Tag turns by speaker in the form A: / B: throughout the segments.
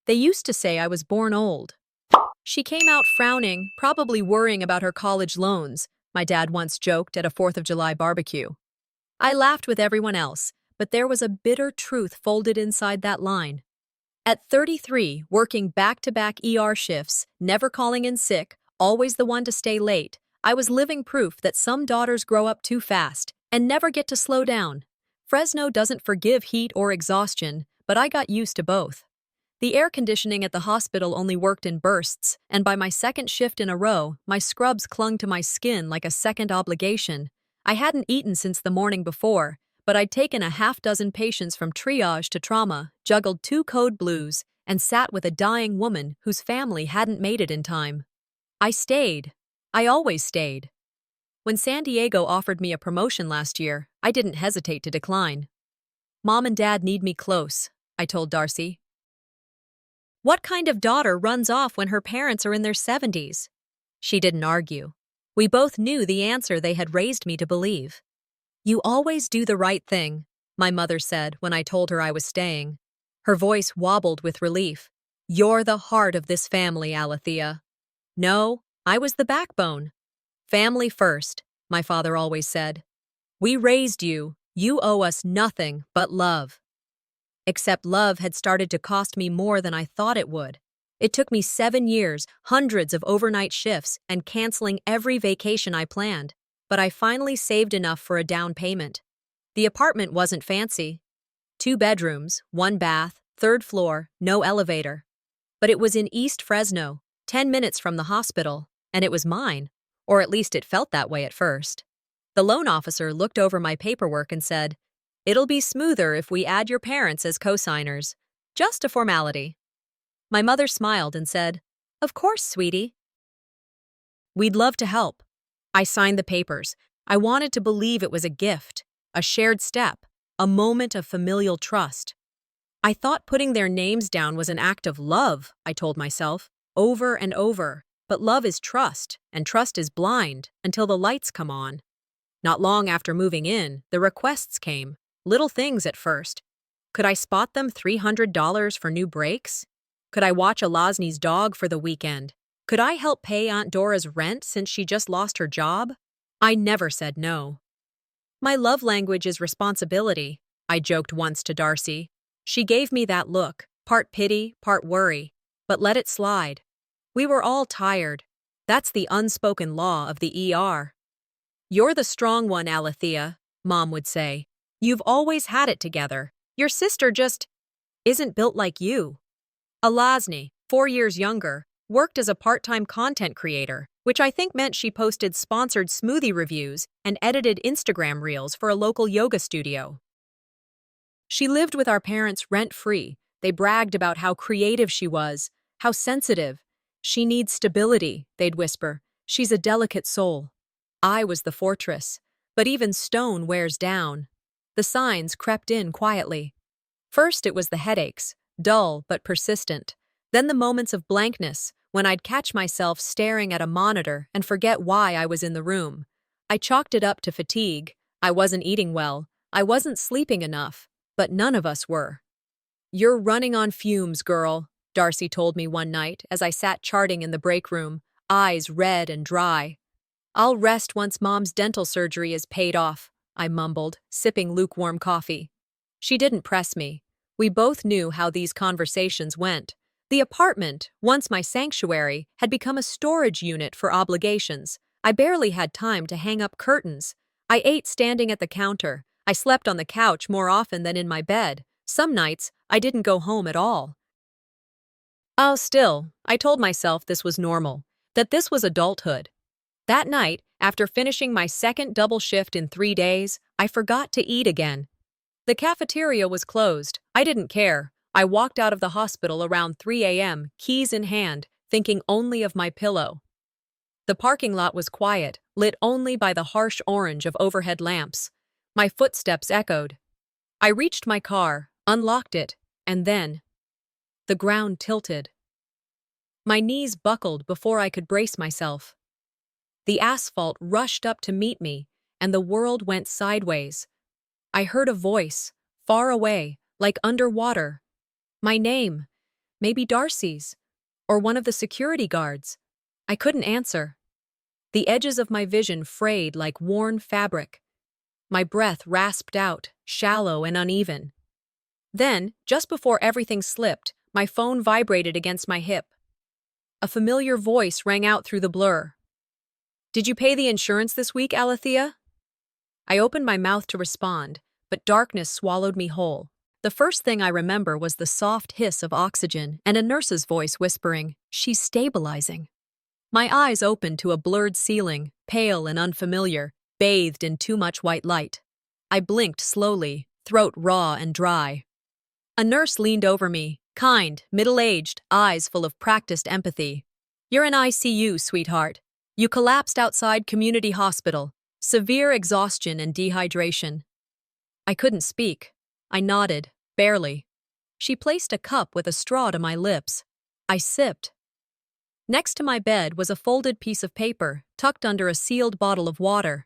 A: They used to say I was born old. She came out frowning, probably worrying about her college loans, my dad once joked at a 4th of July barbecue. I laughed with everyone else, but there was a bitter truth folded inside that line. At 33, working back-to-back ER shifts, never calling in sick, always the one to stay late, I was living proof that some daughters grow up too fast and never get to slow down. Fresno doesn't forgive heat or exhaustion, but I got used to both. The air conditioning at the hospital only worked in bursts, and by my second shift in a row, my scrubs clung to my skin like a second obligation. I hadn't eaten since the morning before, but I'd taken a half-dozen patients from triage to trauma, juggled 2 code blues, and sat with a dying woman whose family hadn't made it in time. I stayed. I always stayed. When San Diego offered me a promotion last year, I didn't hesitate to decline. "Mom and Dad need me close," I told Darcy. "What kind of daughter runs off when her parents are in their 70s? She didn't argue. We both knew the answer they had raised me to believe. "You always do the right thing," my mother said when I told her I was staying. Her voice wobbled with relief. "You're the heart of this family, Alethea." No, I was the backbone. "Family first," my father always said. "We raised you. You owe us nothing but love." Except love had started to cost me more than I thought it would. It took me 7 years, hundreds of overnight shifts, and canceling every vacation I planned. But I finally saved enough for a down payment. The apartment wasn't fancy. 2 bedrooms, 1 bath, 3rd floor, no elevator. But it was in East Fresno, 10 minutes from the hospital, and it was mine, or at least it felt that way at first. The loan officer looked over my paperwork and said, "It'll be smoother if we add your parents as co-signers. Just a formality." My mother smiled and said, "Of course, sweetie. We'd love to help." I signed the papers. I wanted to believe it was a gift, a shared step, a moment of familial trust. I thought putting their names down was an act of love, I told myself, over and over. But love is trust, and trust is blind until the lights come on. Not long after moving in, the requests came. Little things at first. Could I spot them $300 for new brakes? Could I watch Alazni's dog for the weekend? Could I help pay Aunt Dora's rent since she just lost her job? I never said no. "My love language is responsibility," I joked once to Darcy. She gave me that look, part pity, part worry, but let it slide. We were all tired. That's the unspoken law of the ER. "You're the strong one, Alethea," Mom would say. "You've always had it together. Your sister just isn't built like you." Alazni, 4 years younger, worked as a part-time content creator, which I think meant she posted sponsored smoothie reviews and edited Instagram reels for a local yoga studio. She lived with our parents rent-free. They bragged about how creative she was, how sensitive. "She needs stability," they'd whisper. "She's a delicate soul." I was the fortress. But even stone wears down. The signs crept in quietly. First it was the headaches, dull but persistent. Then the moments of blankness, when I'd catch myself staring at a monitor and forget why I was in the room. I chalked it up to fatigue. I wasn't eating well. I wasn't sleeping enough. But none of us were. "You're running on fumes, girl," Darcy told me one night as I sat charting in the break room, eyes red and dry. "I'll rest once Mom's dental surgery is paid off," I mumbled, sipping lukewarm coffee. She didn't press me. We both knew how these conversations went. The apartment, once my sanctuary, had become a storage unit for obligations. I barely had time to hang up curtains. I ate standing at the counter. I slept on the couch more often than in my bed. Some nights, I didn't go home at all. Oh, still, I told myself this was normal, that this was adulthood. That night, after finishing my second double shift in 3 days, I forgot to eat again. The cafeteria was closed. I didn't care. I walked out of the hospital around 3 a.m., keys in hand, thinking only of my pillow. The parking lot was quiet, lit only by the harsh orange of overhead lamps. My footsteps echoed. I reached my car, unlocked it, and then the ground tilted. My knees buckled before I could brace myself. The asphalt rushed up to meet me, and the world went sideways. I heard a voice, far away, like underwater. My name. Maybe Darcy's. Or one of the security guards. I couldn't answer. The edges of my vision frayed like worn fabric. My breath rasped out, shallow and uneven. Then, just before everything slipped, my phone vibrated against my hip. A familiar voice rang out through the blur. "Did you pay the insurance this week, Alethea?" I opened my mouth to respond, but darkness swallowed me whole. The first thing I remember was the soft hiss of oxygen and a nurse's voice whispering, "She's stabilizing." My eyes opened to a blurred ceiling, pale and unfamiliar, bathed in too much white light. I blinked slowly, throat raw and dry. A nurse leaned over me, kind, middle-aged, eyes full of practiced empathy. "You're in ICU, sweetheart. You collapsed outside community hospital. Severe exhaustion and dehydration." I couldn't speak. I nodded, barely. She placed a cup with a straw to my lips. I sipped. Next to my bed was a folded piece of paper, tucked under a sealed bottle of water.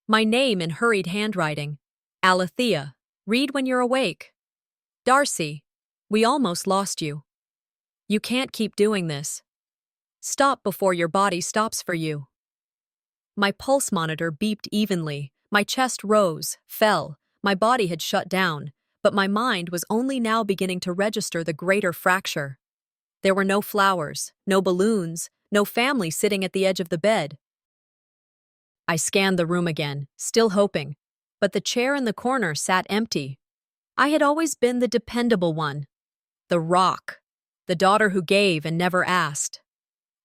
A: My name in hurried handwriting. "Alethea, read when you're awake." "Darcy, we almost lost you. You can't keep doing this. Stop before your body stops for you." My pulse monitor beeped evenly. My chest rose, fell. My body had shut down, but my mind was only now beginning to register the greater fracture. There were no flowers, no balloons, no family sitting at the edge of the bed. I scanned the room again, still hoping, but the chair in the corner sat empty. I had always been the dependable one, the rock, the daughter who gave and never asked.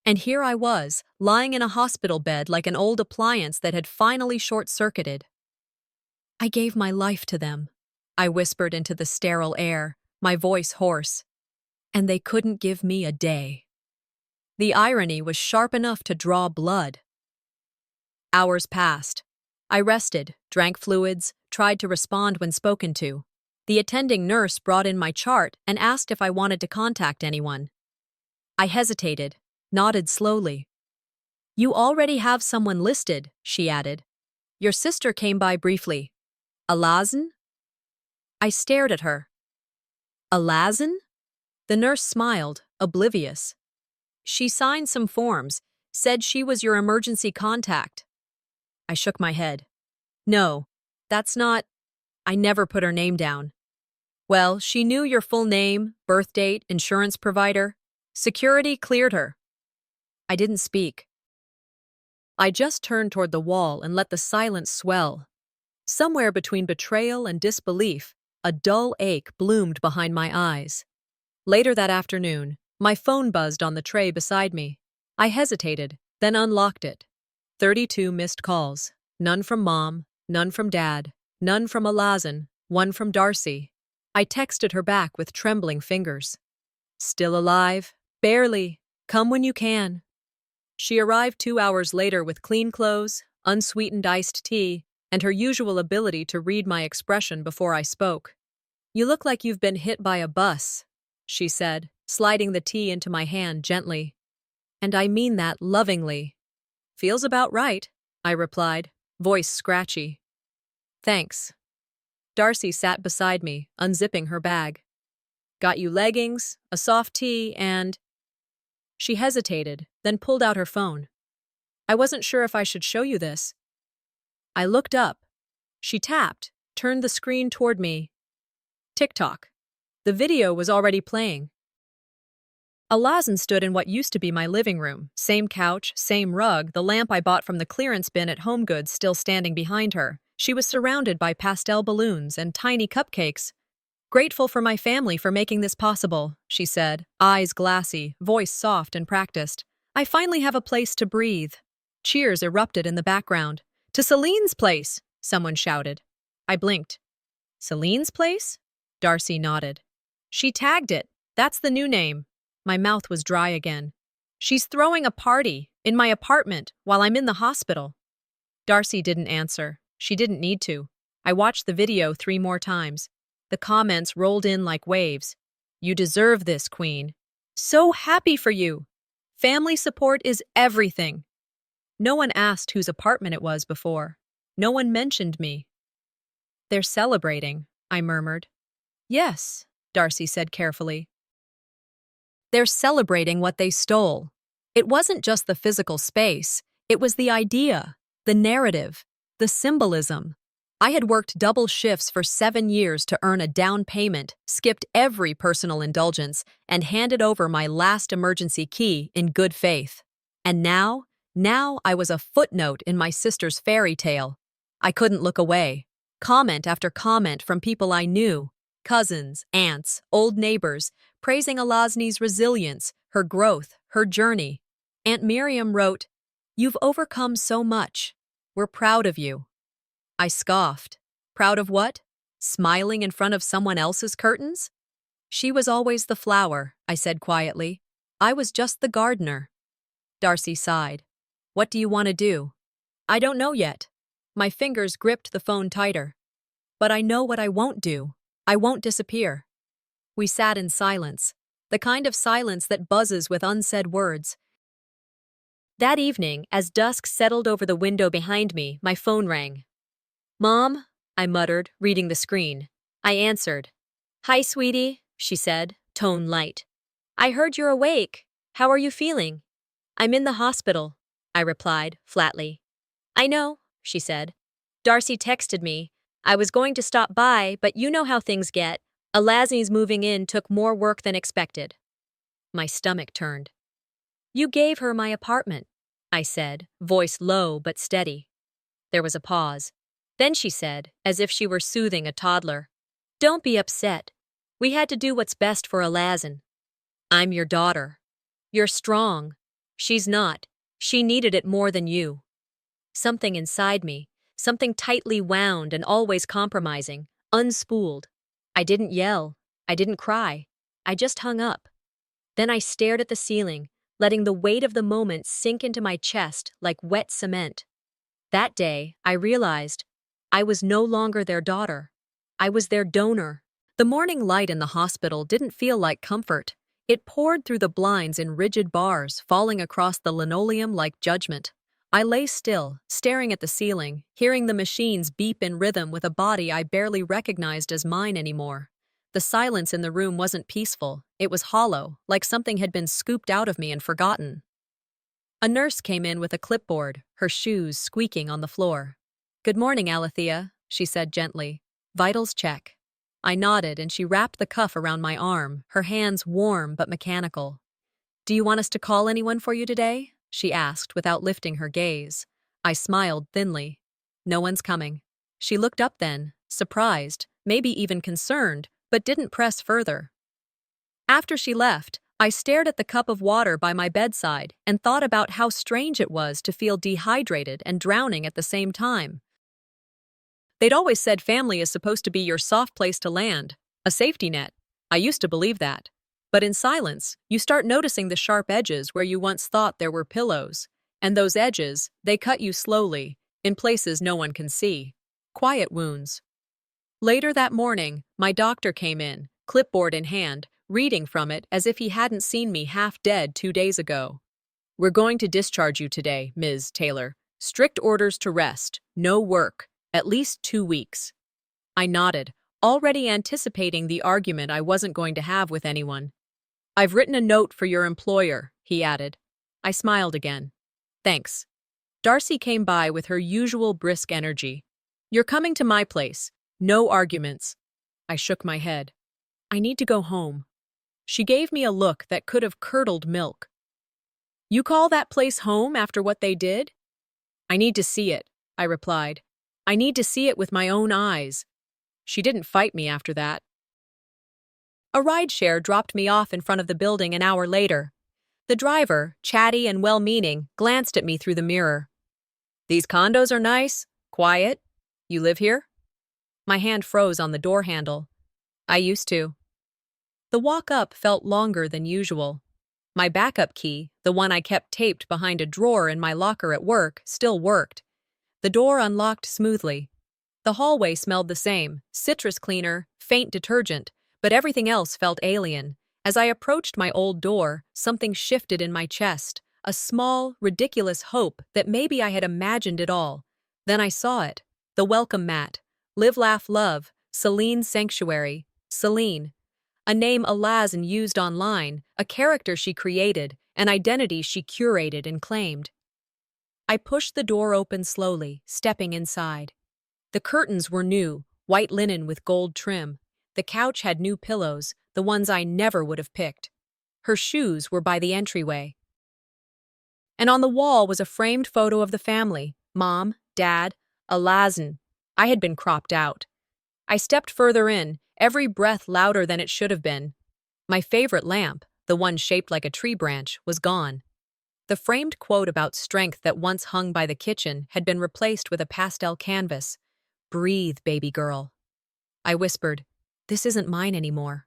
A: And here I was, lying in a hospital bed like an old appliance that had finally short-circuited. "I gave my life to them," I whispered into the sterile air, my voice hoarse. "And they couldn't give me a day." The irony was sharp enough to draw blood. Hours passed. I rested, drank fluids, tried to respond when spoken to. The attending nurse brought in my chart and asked if I wanted to contact anyone. I hesitated, nodded slowly. "You already have someone listed," she added. "Your sister came by briefly." "Alazan?" I stared at her. "Alazan?" The nurse smiled, oblivious. "She signed some forms, said she was your emergency contact." I shook my head. "No, that's not—" I never put her name down. "Well, she knew your full name, birth date, insurance provider. Security cleared her." I didn't speak. I just turned toward the wall and let the silence swell. Somewhere between betrayal and disbelief, a dull ache bloomed behind my eyes. Later that afternoon, my phone buzzed on the tray beside me. I hesitated, then unlocked it. 32 missed calls. None from Mom, none from Dad, none from Alazan, one from Darcy. I texted her back with trembling fingers. "Still alive? Barely. Come when you can." She arrived 2 hours later with clean clothes, unsweetened iced tea, and her usual ability to read my expression before I spoke. "You look like you've been hit by a bus," she said, sliding the tea into my hand gently. "And I mean that lovingly." "Feels about right," I replied, voice scratchy. "Thanks." Darcy sat beside me, unzipping her bag. "Got you leggings, a soft tea, and—" She hesitated, then pulled out her phone. "I wasn't sure if I should show you this." I looked up. She tapped, turned the screen toward me. TikTok. The video was already playing. Alazan stood in what used to be my living room. Same couch, same rug, the lamp I bought from the clearance bin at HomeGoods still standing behind her. She was surrounded by pastel balloons and tiny cupcakes. "Grateful for my family for making this possible," she said, eyes glassy, voice soft and practiced. "I finally have a place to breathe." Cheers erupted in the background. "To Celine's place!" someone shouted. I blinked. "Celine's place?" Darcy nodded. "She tagged it. That's the new name." My mouth was dry again. "She's throwing a party in my apartment while I'm in the hospital." Darcy didn't answer. She didn't need to. I watched the video 3 more times. The comments rolled in like waves. "You deserve this, Queen. So happy for you. Family support is everything." No one asked whose apartment it was before. No one mentioned me. "They're celebrating," I murmured. "Yes," Darcy said carefully. They're celebrating what they stole. It wasn't just the physical space, it was the idea, the narrative, the symbolism. I had worked double shifts for 7 years to earn a down payment, skipped every personal indulgence, and handed over my last emergency key in good faith. And now I was a footnote in my sister's fairy tale. I couldn't look away. Comment after comment from people I knew, cousins, aunts, old neighbors, praising Alazni's resilience, her growth, her journey. Aunt Miriam wrote, "You've overcome so much. We're proud of you." I scoffed. Proud of what? Smiling in front of someone else's curtains? She was always the flower, I said quietly. I was just the gardener. Darcy sighed. What do you want to do? I don't know yet. My fingers gripped the phone tighter. But I know what I won't do. I won't disappear. We sat in silence, the kind of silence that buzzes with unsaid words. That evening, as dusk settled over the window behind me, my phone rang. Mom, I muttered, reading the screen. I answered. Hi, sweetie, she said, tone light. I heard you're awake. How are you feeling? I'm in the hospital, I replied, flatly. I know, she said. Darcy texted me. I was going to stop by, but you know how things get. Alazni's moving in took more work than expected. My stomach turned. You gave her my apartment, I said, voice low but steady. There was a pause. Then she said, as if she were soothing a toddler, Don't be upset. We had to do what's best for Alazin. I'm your daughter. You're strong. She's not. She needed it more than you. Something inside me, something tightly wound and always compromising, unspooled. I didn't yell. I didn't cry. I just hung up. Then I stared at the ceiling, letting the weight of the moment sink into my chest like wet cement. That day, I realized I was no longer their daughter. I was their donor. The morning light in the hospital didn't feel like comfort. It poured through the blinds in rigid bars, falling across the linoleum like judgment. I lay still, staring at the ceiling, hearing the machines beep in rhythm with a body I barely recognized as mine anymore. The silence in the room wasn't peaceful. It was hollow, like something had been scooped out of me and forgotten. A nurse came in with a clipboard, her shoes squeaking on the floor. Good morning, Alethea, she said gently. Vitals check. I nodded and she wrapped the cuff around my arm, her hands warm but mechanical. Do you want us to call anyone for you today? She asked without lifting her gaze. I smiled thinly. No one's coming. She looked up then, surprised, maybe even concerned, but didn't press further. After she left, I stared at the cup of water by my bedside and thought about how strange it was to feel dehydrated and drowning at the same time. They'd always said family is supposed to be your soft place to land, a safety net. I used to believe that. But in silence, you start noticing the sharp edges where you once thought there were pillows. And those edges, they cut you slowly, in places no one can see. Quiet wounds. Later that morning, my doctor came in, clipboard in hand, reading from it as if he hadn't seen me half dead 2 days ago. We're going to discharge you today, Ms. Taylor. Strict orders to rest, no work, at least 2 weeks. I nodded, already anticipating the argument I wasn't going to have with anyone. I've written a note for your employer, he added. I smiled again. Thanks. Darcy came by with her usual brisk energy. You're coming to my place. No arguments. I shook my head. I need to go home. She gave me a look that could have curdled milk. You call that place home after what they did? I need to see it, I replied. I need to see it with my own eyes. She didn't fight me after that. A rideshare dropped me off in front of the building an hour later. The driver, chatty and well-meaning, glanced at me through the mirror. These condos are nice, quiet. You live here? My hand froze on the door handle. I used to. The walk up felt longer than usual. My backup key, the one I kept taped behind a drawer in my locker at work, still worked. The door unlocked smoothly. The hallway smelled the same, citrus cleaner, faint detergent, but everything else felt alien. As I approached my old door, something shifted in my chest, a small, ridiculous hope that maybe I had imagined it all. Then I saw it. The welcome mat. Live, laugh, love. Celine's sanctuary. Celine. A name Alazan used online, a character she created, an identity she curated and claimed. I pushed the door open slowly, stepping inside. The curtains were new, white linen with gold trim. The couch had new pillows, the ones I never would have picked. Her shoes were by the entryway. And on the wall was a framed photo of the family, Mom, Dad, Alazan. I had been cropped out. I stepped further in, every breath louder than it should have been. My favorite lamp, the one shaped like a tree branch, was gone. The framed quote about strength that once hung by the kitchen had been replaced with a pastel canvas. "Breathe, baby girl." I whispered, "This isn't mine anymore."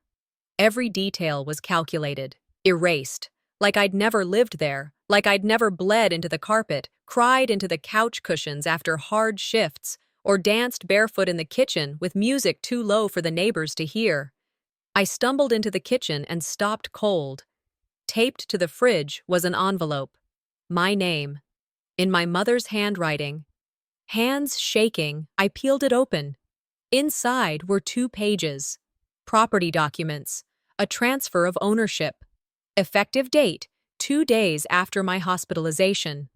A: Every detail was calculated, erased, like I'd never lived there, like I'd never bled into the carpet, cried into the couch cushions after hard shifts, or danced barefoot in the kitchen with music too low for the neighbors to hear. I stumbled into the kitchen and stopped cold. Taped to the fridge was an envelope. My name. In my mother's handwriting. Hands shaking, I peeled it open. Inside were 2 pages. Property documents. A transfer of ownership. Effective date, 2 days after my hospitalization.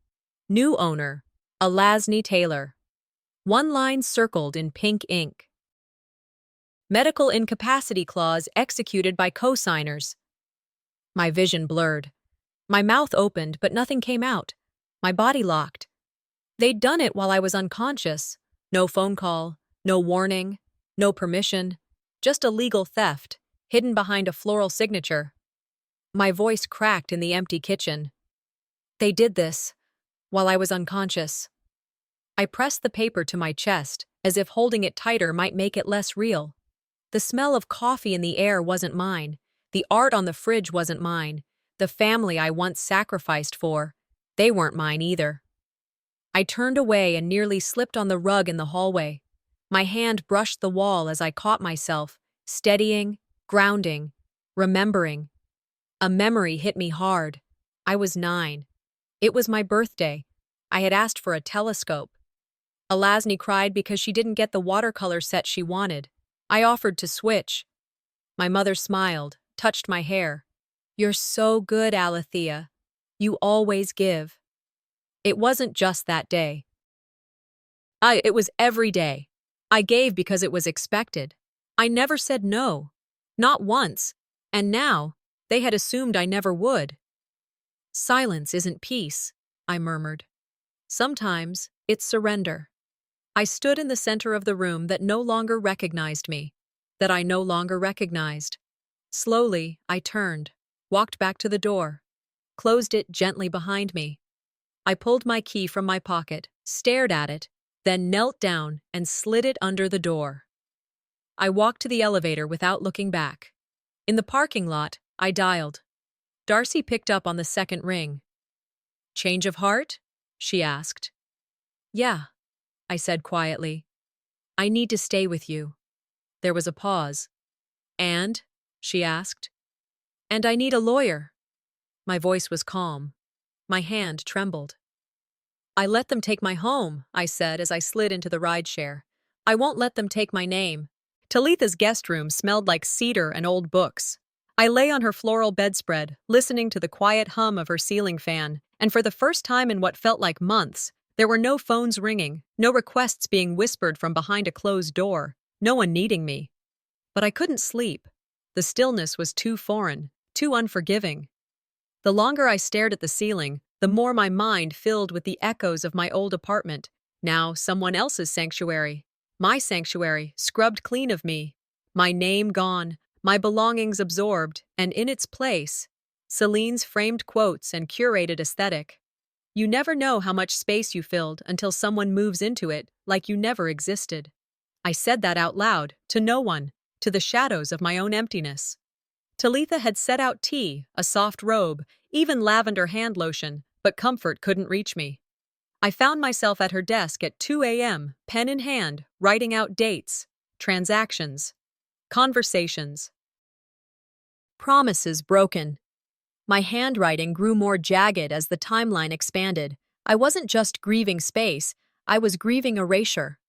A: New owner, Alasni Taylor. 1 line circled in pink ink. Medical incapacity clause executed by co-signers. My vision blurred. My mouth opened, but nothing came out. My body locked. They'd done it while I was unconscious. No phone call, no warning, no permission, just a legal theft, hidden behind a floral signature. My voice cracked in the empty kitchen. They did this while I was unconscious. I pressed the paper to my chest, as if holding it tighter might make it less real. The smell of coffee in the air wasn't mine. The art on the fridge wasn't mine. The family I once sacrificed for, they weren't mine either. I turned away and nearly slipped on the rug in the hallway. My hand brushed the wall as I caught myself, steadying, grounding, remembering. A memory hit me hard. I was 9. It was my birthday. I had asked for a telescope. Alasni cried because she didn't get the watercolor set she wanted. I offered to switch. My mother smiled, touched my hair. "You're so good, Alethea. You always give." It wasn't just that day. It was every day. I gave because it was expected. I never said no. Not once. And now, they had assumed I never would. "Silence isn't peace," I murmured. "Sometimes, it's surrender." I stood in the center of the room that no longer recognized me, that I no longer recognized. Slowly, I turned, walked back to the door, closed it gently behind me. I pulled my key from my pocket, stared at it, then knelt down and slid it under the door. I walked to the elevator without looking back. In the parking lot, I dialed. Darcy picked up on the second ring. "Change of heart?" she asked. "Yeah," I said quietly. "I need to stay with you." There was a pause. "And?" she asked. "And I need a lawyer." My voice was calm. My hand trembled. "I let them take my home," I said as I slid into the rideshare. "I won't let them take my name." Talitha's guest room smelled like cedar and old books. I lay on her floral bedspread, listening to the quiet hum of her ceiling fan, and for the first time in what felt like months, there were no phones ringing, no requests being whispered from behind a closed door, no one needing me. But I couldn't sleep. The stillness was too foreign, too unforgiving. The longer I stared at the ceiling, the more my mind filled with the echoes of my old apartment, now someone else's sanctuary. My sanctuary, scrubbed clean of me. My name gone, my belongings absorbed, and in its place, Celine's framed quotes and curated aesthetic. You never know how much space you filled until someone moves into it like you never existed. I said that out loud, to no one, to the shadows of my own emptiness. Talitha had set out tea, a soft robe, even lavender hand lotion, but comfort couldn't reach me. I found myself at her desk at 2 a.m., pen in hand, writing out dates, transactions, conversations. Promises broken. My handwriting grew more jagged as the timeline expanded. I wasn't just grieving space, I was grieving erasure.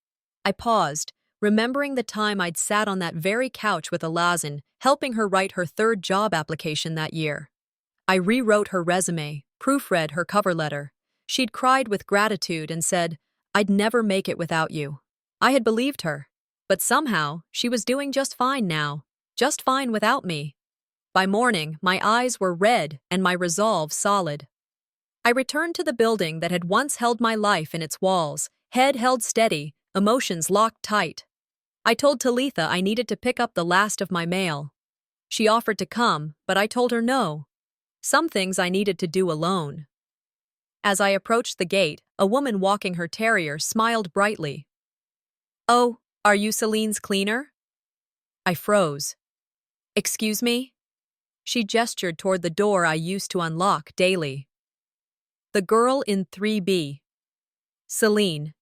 A: I paused, remembering the time I'd sat on that very couch with Alazin, helping her write her third job application that year. I rewrote her resume, proofread her cover letter. She'd cried with gratitude and said, "I'd never make it without you." I had believed her, but somehow she was doing just fine now, just fine without me. By morning, my eyes were red and my resolve solid. I returned to the building that had once held my life in its walls, head held steady, emotions locked tight. I told Talitha I needed to pick up the last of my mail. She offered to come, but I told her no. Some things I needed to do alone. As I approached the gate, a woman walking her terrier smiled brightly. "Oh, are you Celine's cleaner?" I froze. "Excuse me?" She gestured toward the door I used to unlock daily. "The girl in 3B. Celine."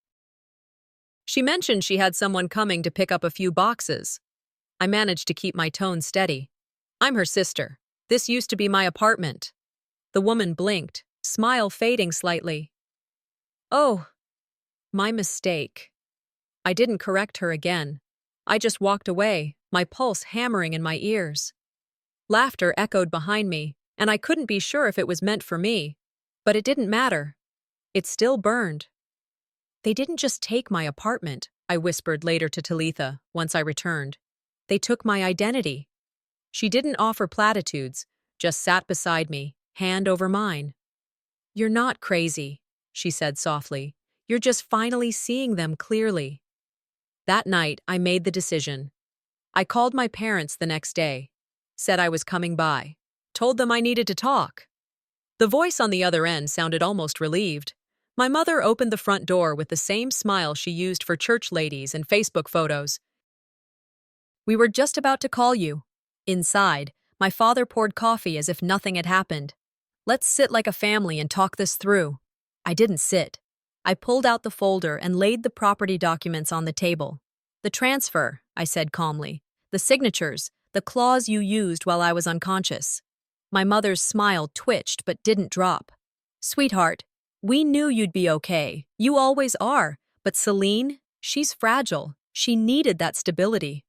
A: She mentioned she had someone coming to pick up a few boxes. I managed to keep my tone steady. "I'm her sister. This used to be my apartment." The woman blinked, smile fading slightly. "Oh, my mistake." I didn't correct her again. I just walked away, my pulse hammering in my ears. Laughter echoed behind me, and I couldn't be sure if it was meant for me. But it didn't matter. It still burned. "They didn't just take my apartment," I whispered later to Talitha once I returned. "They took my identity." She didn't offer platitudes, just sat beside me, hand over mine. "You're not crazy," she said softly. "You're just finally seeing them clearly." That night, I made the decision. I called my parents the next day, said I was coming by, told them I needed to talk. The voice on the other end sounded almost relieved. My mother opened the front door with the same smile she used for church ladies and Facebook photos. "We were just about to call you." Inside, my father poured coffee as if nothing had happened. "Let's sit like a family and talk this through." I didn't sit. I pulled out the folder and laid the property documents on the table. "The transfer," I said calmly. "The signatures, the clause you used while I was unconscious." My mother's smile twitched but didn't drop. "Sweetheart, we knew you'd be okay. You always are. But Celine, she's fragile. She needed that stability."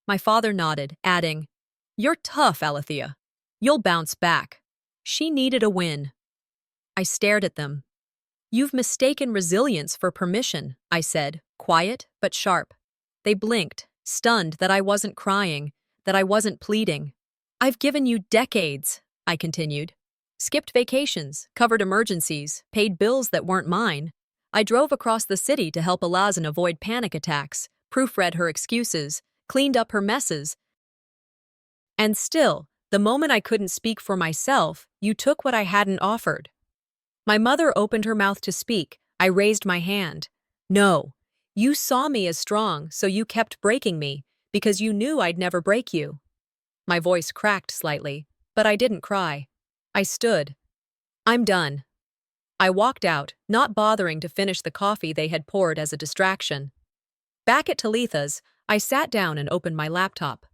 A: My father nodded, adding, "You're tough, Alethea. You'll bounce back." She needed a win. I stared at them. "You've mistaken resilience for permission," I said, quiet but sharp. They blinked, stunned that I wasn't crying, that I wasn't pleading. "I've given you decades," I continued. "Skipped vacations, covered emergencies, paid bills that weren't mine. I drove across the city to help Alazin avoid panic attacks, proofread her excuses, cleaned up her messes. And still, the moment I couldn't speak for myself, you took what I hadn't offered." My mother opened her mouth to speak. I raised my hand. "No. You saw me as strong, so you kept breaking me, because you knew I'd never break you." My voice cracked slightly, but I didn't cry. I stood. "I'm done." I walked out, not bothering to finish the coffee they had poured as a distraction. Back at Talitha's, I sat down and opened my laptop.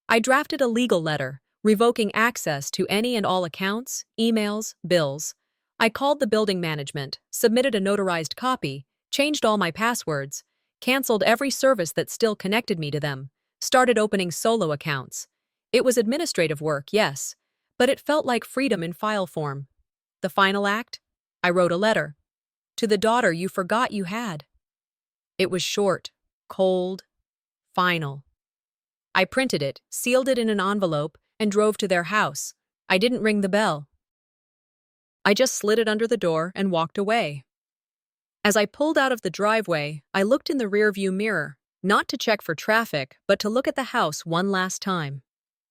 A: I drafted a legal letter, revoking access to any and all accounts, emails, bills. I called the building management, submitted a notarized copy, changed all my passwords, canceled every service that still connected me to them, started opening solo accounts. It was administrative work, yes, but it felt like freedom in file form. The final act? I wrote a letter. "To the daughter you forgot you had." It was short, cold, final. I printed it, sealed it in an envelope, and drove to their house. I didn't ring the bell. I just slid it under the door and walked away. As I pulled out of the driveway, I looked in the rearview mirror, not to check for traffic, but to look at the house one last time.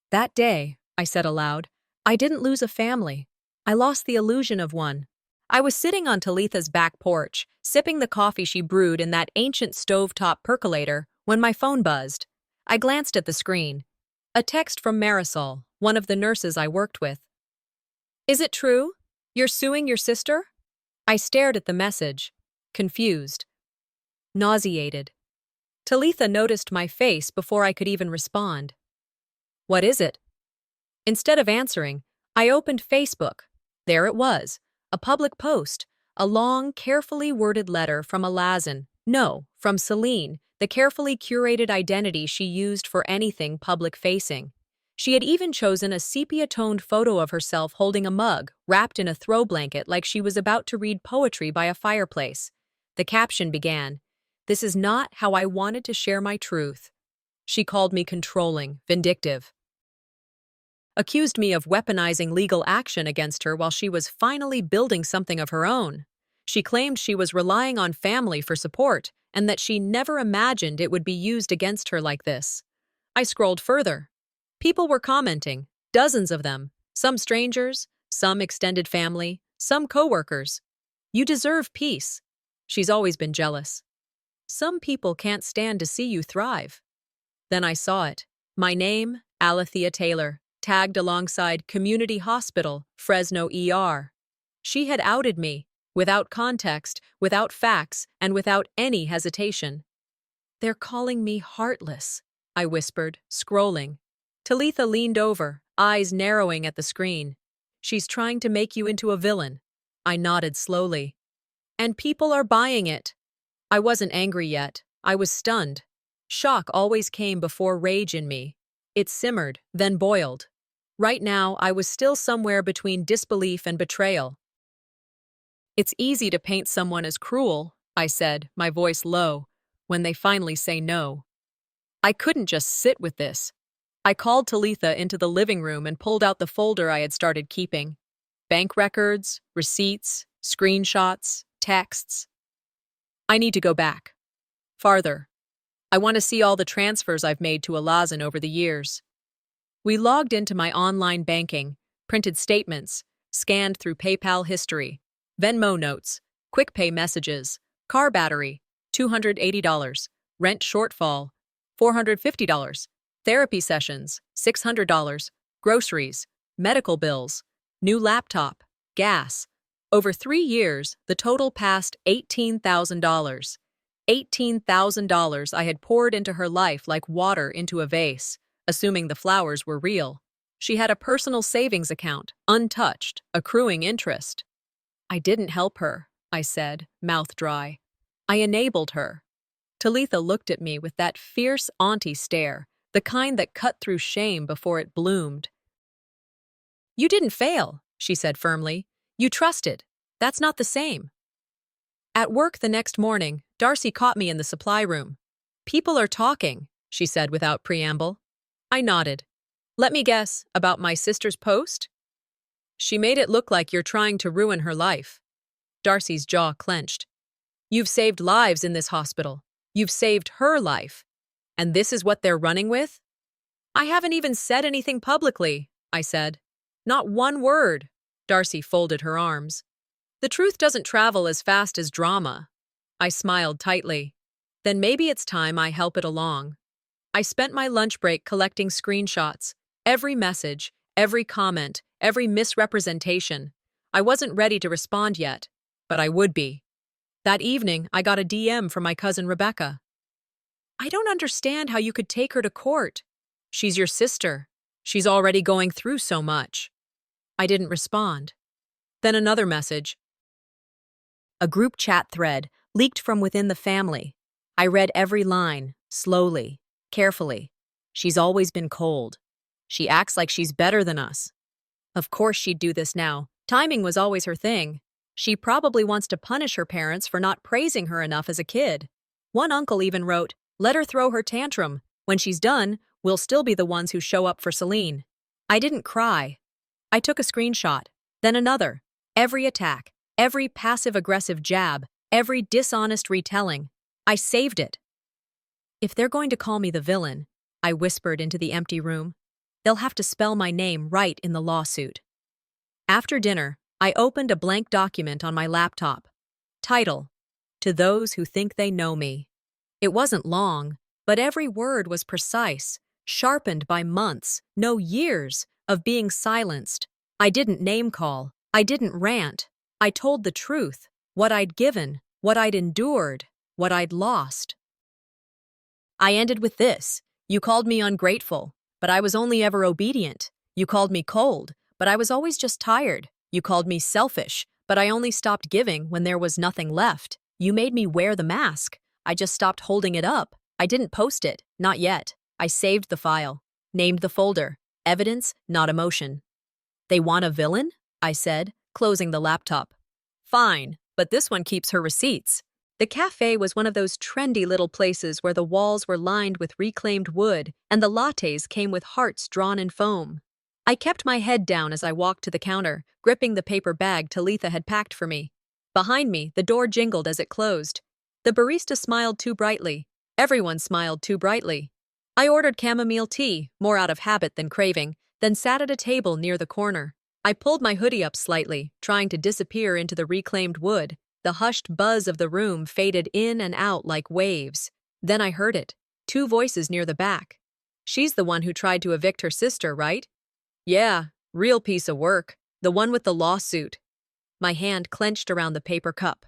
A: That day, I said aloud, I didn't lose a family. I lost the illusion of one. I was sitting on Talitha's back porch, sipping the coffee she brewed in that ancient stovetop percolator, when my phone buzzed. I glanced at the screen. A text from Marisol, one of the nurses I worked with. "Is it true? You're suing your sister?" I stared at the message, confused, nauseated. Talitha noticed my face before I could even respond. "What is it?" Instead of answering, I opened Facebook. There it was, a public post, a long, carefully worded letter from Alazin, no, from Celine, the carefully curated identity she used for anything public-facing. She had even chosen a sepia-toned photo of herself holding a mug, wrapped in a throw blanket like she was about to read poetry by a fireplace. The caption began, "This is not how I wanted to share my truth." She called me controlling, vindictive. Accused me of weaponizing legal action against her while she was finally building something of her own. She claimed she was relying on family for support and that she never imagined it would be used against her like this. I scrolled further. People were commenting, dozens of them, some strangers, some extended family, some coworkers. "You deserve peace." She's always been jealous. "Some people can't stand to see you thrive." Then I saw it. My name, Alethea Taylor, tagged alongside Community Hospital, Fresno ER. She had outed me, without context, without facts, and without any hesitation. "They're calling me heartless," I whispered, scrolling. Talitha leaned over, eyes narrowing at the screen. "She's trying to make you into a villain." I nodded slowly. "And people are buying it." I wasn't angry yet. I was stunned. Shock always came before rage in me. It simmered, then boiled. Right now, I was still somewhere between disbelief and betrayal. "It's easy to paint someone as cruel," I said, my voice low, "when they finally say no." I couldn't just sit with this. I called Talitha into the living room and pulled out the folder I had started keeping. Bank records, receipts, screenshots, texts. "I need to go back. Farther. I want to see all the transfers I've made to Alazan over the years." We logged into my online banking, printed statements, scanned through PayPal history, Venmo notes, quick pay messages, car battery, $280, rent shortfall, $450, therapy sessions, $600, groceries, medical bills, new laptop, gas. Over 3 years, the total passed $18,000. $18,000 I had poured into her life like water into a vase, assuming the flowers were real. She had a personal savings account, untouched, accruing interest. "I didn't help her," I said, mouth dry. "I enabled her." Talitha looked at me with that fierce auntie stare, the kind that cut through shame before it bloomed. "You didn't fail," she said firmly. "You trusted. That's not the same." At work the next morning, Darcy caught me in the supply room. "People are talking," she said without preamble. I nodded. "Let me guess, about my sister's post?" "She made it look like you're trying to ruin her life." Darcy's jaw clenched. "You've saved lives in this hospital. You've saved her life. And this is what they're running with?" "I haven't even said anything publicly," I said. "Not one word." Darcy folded her arms. "The truth doesn't travel as fast as drama." I smiled tightly. "Then maybe it's time I help it along." I spent my lunch break collecting screenshots, every message, every comment, every misrepresentation. I wasn't ready to respond yet, but I would be. That evening, I got a DM from my cousin Rebecca. "I don't understand how you could take her to court. She's your sister. She's already going through so much." I didn't respond. Then another message. A group chat thread leaked from within the family. I read every line, slowly, carefully. "She's always been cold. She acts like she's better than us." Of course she'd do this now. Timing was always her thing. She probably wants to punish her parents for not praising her enough as a kid. One uncle even wrote, "Let her throw her tantrum. When she's done, we'll still be the ones who show up for Celine." I didn't cry. I took a screenshot, then another. Every attack, every passive-aggressive jab, every dishonest retelling. I saved it. "If they're going to call me the villain," I whispered into the empty room, "they'll have to spell my name right in the lawsuit." After dinner, I opened a blank document on my laptop. Title: To Those Who Think They Know Me. It wasn't long, but every word was precise, sharpened by months, no years, of being silenced. I didn't name-call. I didn't rant. I told the truth, what I'd given, what I'd endured, what I'd lost. I ended with this. "You called me ungrateful, but I was only ever obedient. You called me cold, but I was always just tired. You called me selfish, but I only stopped giving when there was nothing left. You made me wear the mask. I just stopped holding it up. I didn't post it, not yet. I saved the file. Named the folder. Evidence, not emotion. They want a villain? I said, closing the laptop. Fine, but this one keeps her receipts. The cafe was one of those trendy little places where the walls were lined with reclaimed wood and the lattes came with hearts drawn in foam. I kept my head down as I walked to the counter, gripping the paper bag Talitha had packed for me. Behind me, the door jingled as it closed. The barista smiled too brightly. Everyone smiled too brightly. I ordered chamomile tea, more out of habit than craving, then sat at a table near the corner. I pulled my hoodie up slightly, trying to disappear into the reclaimed wood. The hushed buzz of the room faded in and out like waves. Then I heard it. 2 voices near the back. She's the one who tried to evict her sister, right? Yeah, real piece of work. The one with the lawsuit. My hand clenched around the paper cup.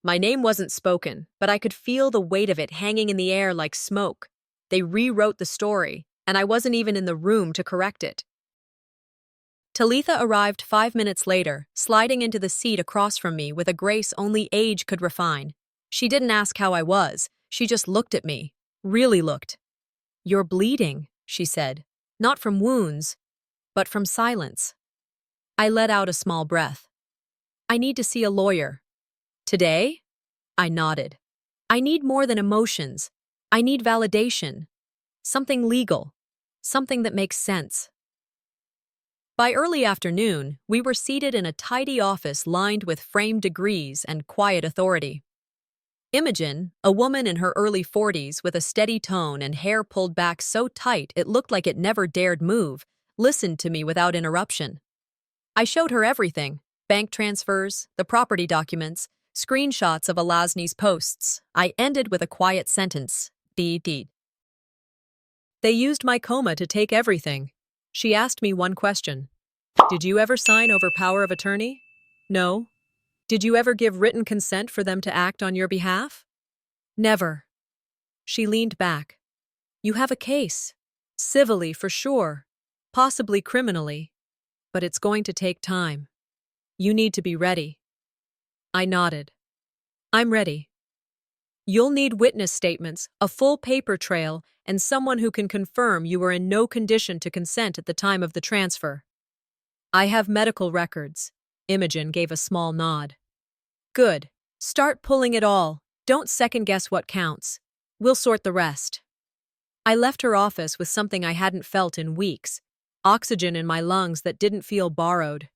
A: My name wasn't spoken, but I could feel the weight of it hanging in the air like smoke. They rewrote the story, and I wasn't even in the room to correct it. Talitha arrived 5 minutes later, sliding into the seat across from me with a grace only age could refine. She didn't ask how I was, she just looked at me. Really looked. You're bleeding, she said. Not from wounds, but from silence. I let out a small breath. I need to see a lawyer. Today? I nodded. I need more than emotions. I need validation. Something legal. Something that makes sense. By early afternoon, we were seated in a tidy office lined with framed degrees and quiet authority. Imogen, a woman in her early 40s with a steady tone and hair pulled back so tight it looked like it never dared move, listened to me without interruption. I showed her everything: bank transfers, the property documents, screenshots of Alasni's posts. I ended with a quiet sentence. Deed. They used my coma to take everything. She asked me one question. Did you ever sign over power of attorney? No. Did you ever give written consent for them to act on your behalf? Never. She leaned back. You have a case. Civilly, for sure. Possibly criminally. But it's going to take time. You need to be ready. I nodded. I'm ready. You'll need witness statements, a full paper trail, and someone who can confirm you were in no condition to consent at the time of the transfer. I have medical records. Imogen gave a small nod. Good. Start pulling it all. Don't second-guess what counts. We'll sort the rest. I left her office with something I hadn't felt in weeks. Oxygen in my lungs that didn't feel borrowed.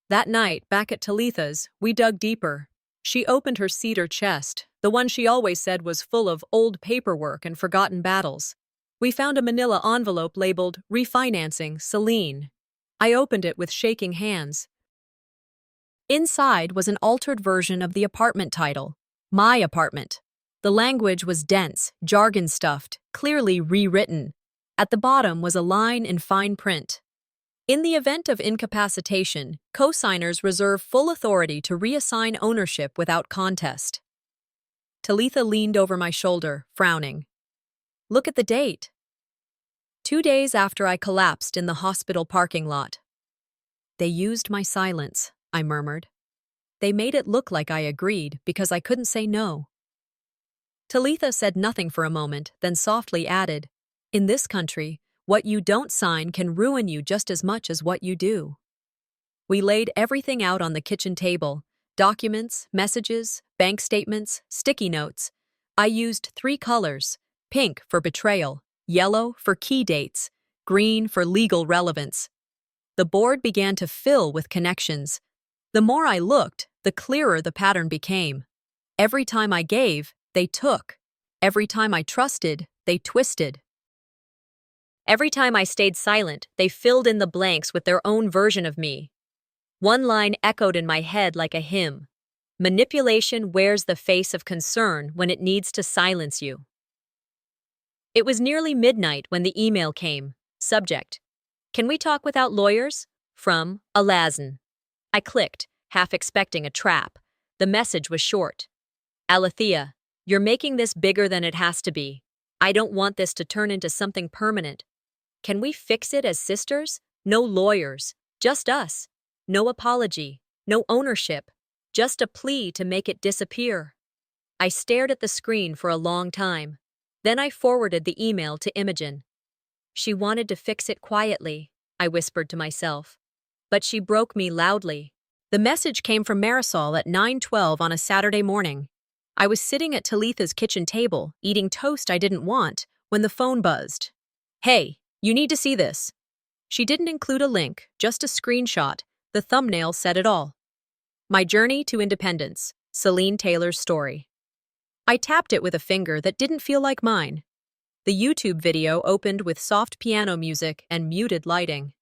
A: That night, back at Talitha's, we dug deeper. She opened her cedar chest, the one she always said was full of old paperwork and forgotten battles. We found a manila envelope labeled Refinancing Celine. I opened it with shaking hands. Inside was an altered version of the apartment title, My Apartment. The language was dense, jargon-stuffed, clearly rewritten. At the bottom was a line in fine print. In the event of incapacitation, co-signers reserve full authority to reassign ownership without contest. Talitha leaned over my shoulder, frowning. Look at the date. 2 days after I collapsed in the hospital parking lot. They used my silence, I murmured. They made it look like I agreed because I couldn't say no. Talitha said nothing for a moment, then softly added, In this country, what you don't sign can ruin you just as much as what you do. We laid everything out on the kitchen table: documents, messages, bank statements, sticky notes. I used 3 colors: pink for betrayal, yellow for key dates, green for legal relevance. The board began to fill with connections. The more I looked, the clearer the pattern became. Every time I gave, they took. Every time I trusted, they twisted. Every time I stayed silent, they filled in the blanks with their own version of me. One line echoed in my head like a hymn. Manipulation wears the face of concern when it needs to silence you. It was nearly midnight when the email came. Subject: Can we talk without lawyers? From Alasn. I clicked, half expecting a trap. The message was short. Alethea, you're making this bigger than it has to be. I don't want this to turn into something permanent. Can we fix it as sisters? No lawyers, just us. No apology, no ownership, just a plea to make it disappear. I stared at the screen for a long time. Then I forwarded the email to Imogen. She wanted to fix it quietly, I whispered to myself. But she broke me loudly. The message came from Marisol at 9:12 on a Saturday morning. I was sitting at Talitha's kitchen table, eating toast I didn't want, when the phone buzzed. "Hey, you need to see this." She didn't include a link, just a screenshot. The thumbnail said it all. My Journey to Independence, Celine Taylor's story. I tapped it with a finger that didn't feel like mine. The YouTube video opened with soft piano music and muted lighting.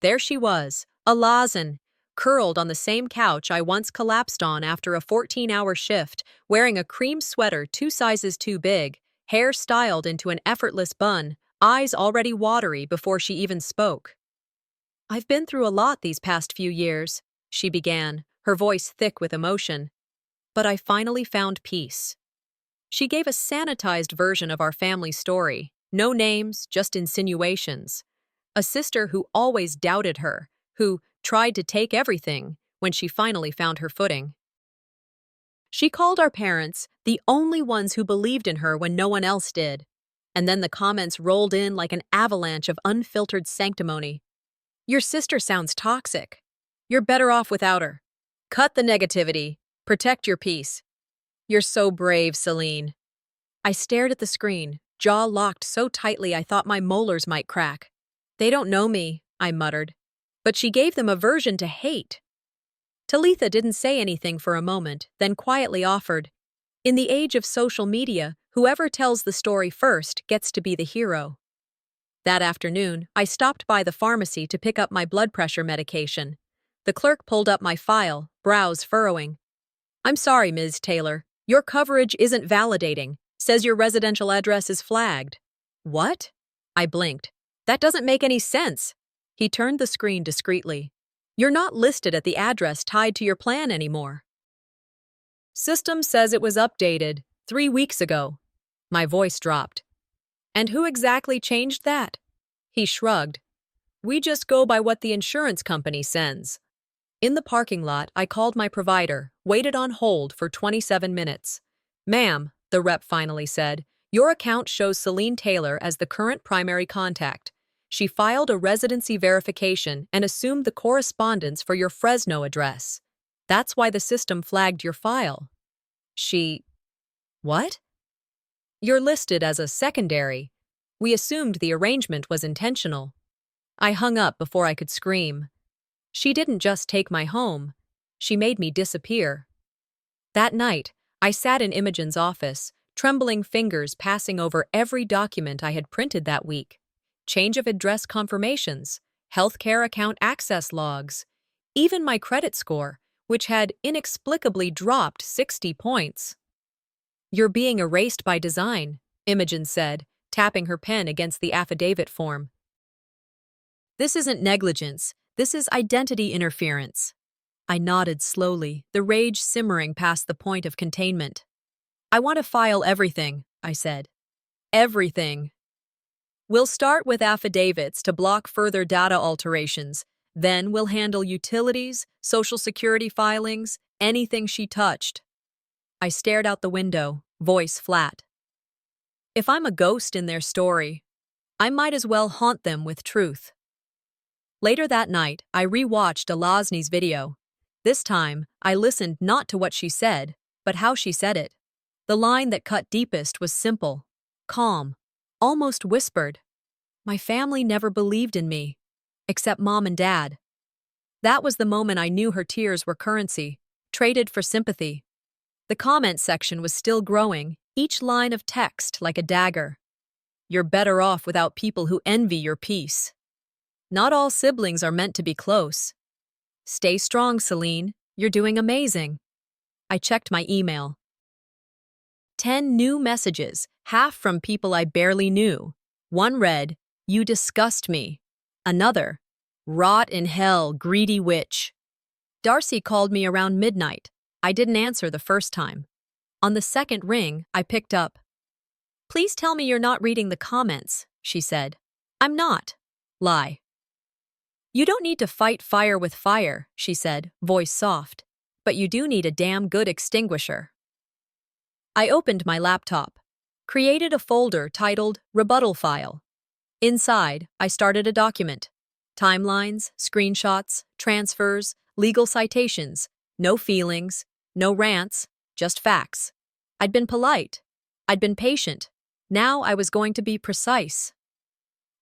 A: There she was, a Lawson, curled on the same couch I once collapsed on after a 14-hour shift, wearing a cream sweater 2 sizes too big, hair styled into an effortless bun, eyes already watery before she even spoke. "I've been through a lot these past few years," she began, her voice thick with emotion. "But I finally found peace." She gave a sanitized version of our family story. No names, just insinuations. A sister who always doubted her, who tried to take everything when she finally found her footing. She called our parents the only ones who believed in her when no one else did. And then the comments rolled in like an avalanche of unfiltered sanctimony. "Your sister sounds toxic. You're better off without her. Cut the negativity. Protect your peace. You're so brave, Celine." I stared at the screen, jaw locked so tightly I thought my molars might crack. "They don't know me," I muttered. But she gave them aversion to hate. Talitha didn't say anything for a moment, then quietly offered, "In the age of social media, whoever tells the story first gets to be the hero." That afternoon, I stopped by the pharmacy to pick up my blood pressure medication. The clerk pulled up my file, brows furrowing. "I'm sorry, Ms. Taylor. Your coverage isn't validating. Says your residential address is flagged." "What?" I blinked. "That doesn't make any sense." He turned the screen discreetly. "You're not listed at the address tied to your plan anymore." "System says it was updated 3 weeks ago." My voice dropped. "And who exactly changed that?" He shrugged. "We just go by what the insurance company sends." In the parking lot, I called my provider, waited on hold for 27 minutes. "Ma'am," the rep finally said, "your account shows Celine Taylor as the current primary contact. She filed a residency verification and assumed the correspondence for your Fresno address. That's why the system flagged your file." What? "You're listed as a secondary. We assumed the arrangement was intentional." I hung up before I could scream. She didn't just take my home. She made me disappear. That night, I sat in Imogen's office, trembling fingers passing over every document I had printed that week. Change of address confirmations, healthcare account access logs, even my credit score, which had inexplicably dropped 60 points. "You're being erased by design," Imogen said, tapping her pen against the affidavit form. "This isn't negligence. This is identity interference." I nodded slowly, the rage simmering past the point of containment. "I want to file everything," I said. "Everything. We'll start with affidavits to block further data alterations. Then we'll handle utilities, Social Security filings, anything she touched." I stared out the window, voice flat. If I'm a ghost in their story, I might as well haunt them with truth. Later that night, I re-watched Alazni's video. This time, I listened not to what she said, but how she said it. The line that cut deepest was simple, calm, almost whispered. "My family never believed in me, except Mom and Dad." That was the moment I knew her tears were currency, traded for sympathy. The comment section was still growing, each line of text like a dagger. "You're better off without people who envy your peace. Not all siblings are meant to be close. Stay strong, Celine. You're doing amazing." I checked my email. 10 new messages, half from people I barely knew. One read, "You disgust me." Another, "Rot in hell, greedy witch." Darcy called me around midnight. I didn't answer the first time. On the second ring, I picked up. "Please tell me you're not reading the comments," she said. "I'm not." Lie. "You don't need to fight fire with fire," she said, voice soft. "But you do need a damn good extinguisher." I opened my laptop. Created a folder titled Rebuttal File. Inside, I started a document. Timelines, screenshots, transfers, legal citations. No feelings, no rants, just facts. I'd been polite. I'd been patient. Now I was going to be precise.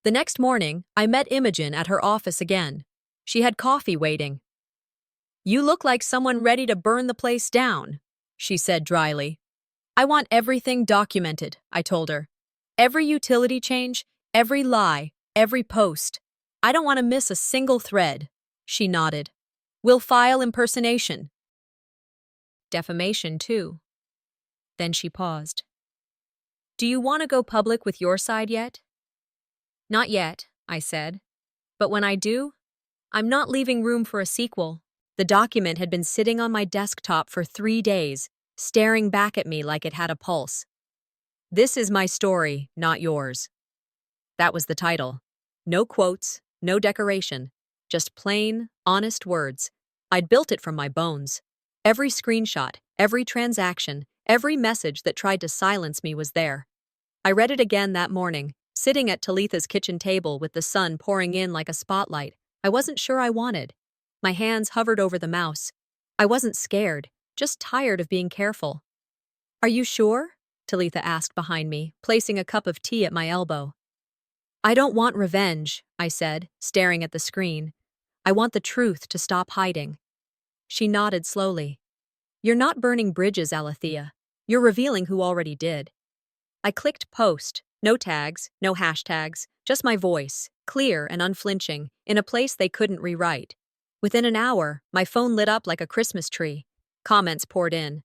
A: The next morning, I met Imogen at her office again. She had coffee waiting. "You look like someone ready to burn the place down," she said dryly. "I want everything documented," I told her. "Every utility change, every lie, every post. I don't want to miss a single thread." She nodded. "We'll file impersonation. Defamation, too." Then she paused. "Do you want to go public with your side yet?" "Not yet," I said. "But when I do, I'm not leaving room for a sequel." The document had been sitting on my desktop for 3 days, staring back at me like it had a pulse. "This is my story, not yours." That was the title. No quotes, no decoration, just plain, honest words. I'd built it from my bones. Every screenshot, every transaction, every message that tried to silence me was there. I read it again that morning, sitting at Talitha's kitchen table with the sun pouring in like a spotlight. I wasn't sure I wanted. My hands hovered over the mouse. I wasn't scared, just tired of being careful. "Are you sure?" Talitha asked behind me, placing a cup of tea at my elbow. "I don't want revenge," I said, staring at the screen. "I want the truth to stop hiding." She nodded slowly. "You're not burning bridges, Alethea. You're revealing who already did." I clicked post. No tags, no hashtags, just my voice, clear and unflinching, in a place they couldn't rewrite. Within an hour, my phone lit up like a Christmas tree. Comments poured in.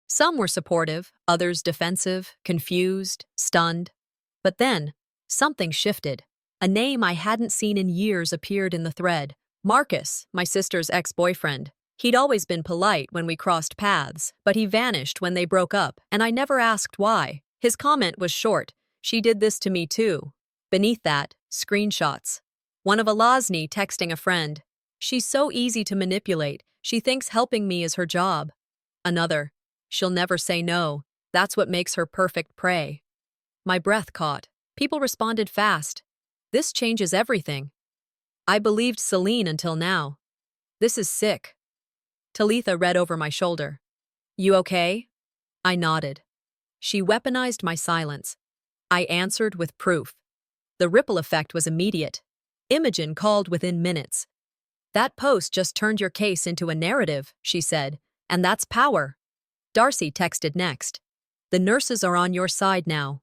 A: Some were supportive, others defensive, confused, stunned. But then, something shifted. A name I hadn't seen in years appeared in the thread. Marcus, my sister's ex-boyfriend. He'd always been polite when we crossed paths, but he vanished when they broke up, and I never asked why. His comment was short. "She did this to me too." Beneath that, screenshots. One of Alazny texting a friend. "She's so easy to manipulate. She thinks helping me is her job." Another. "She'll never say no. That's what makes her perfect prey." My breath caught. People responded fast. "This changes everything." I believed Celine until now. "This is sick." Talitha read over my shoulder. "You okay?" I nodded. She weaponized my silence. I answered with proof. The ripple effect was immediate. Imogen called within minutes. "That post just turned your case into a narrative," she said, "and that's power." Darcy texted next. "The nurses are on your side now."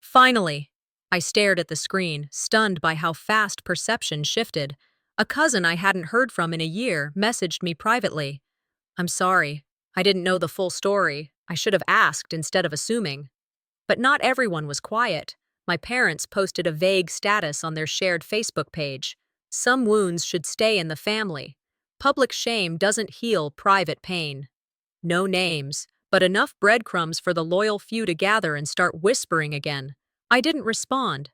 A: Finally, I stared at the screen, stunned by how fast perception shifted. A cousin I hadn't heard from in a year messaged me privately. "I'm sorry. I didn't know the full story. I should have asked instead of assuming." But not everyone was quiet. My parents posted a vague status on their shared Facebook page. "Some wounds should stay in the family. Public shame doesn't heal private pain." No names, but enough breadcrumbs for the loyal few to gather and start whispering again. I didn't respond.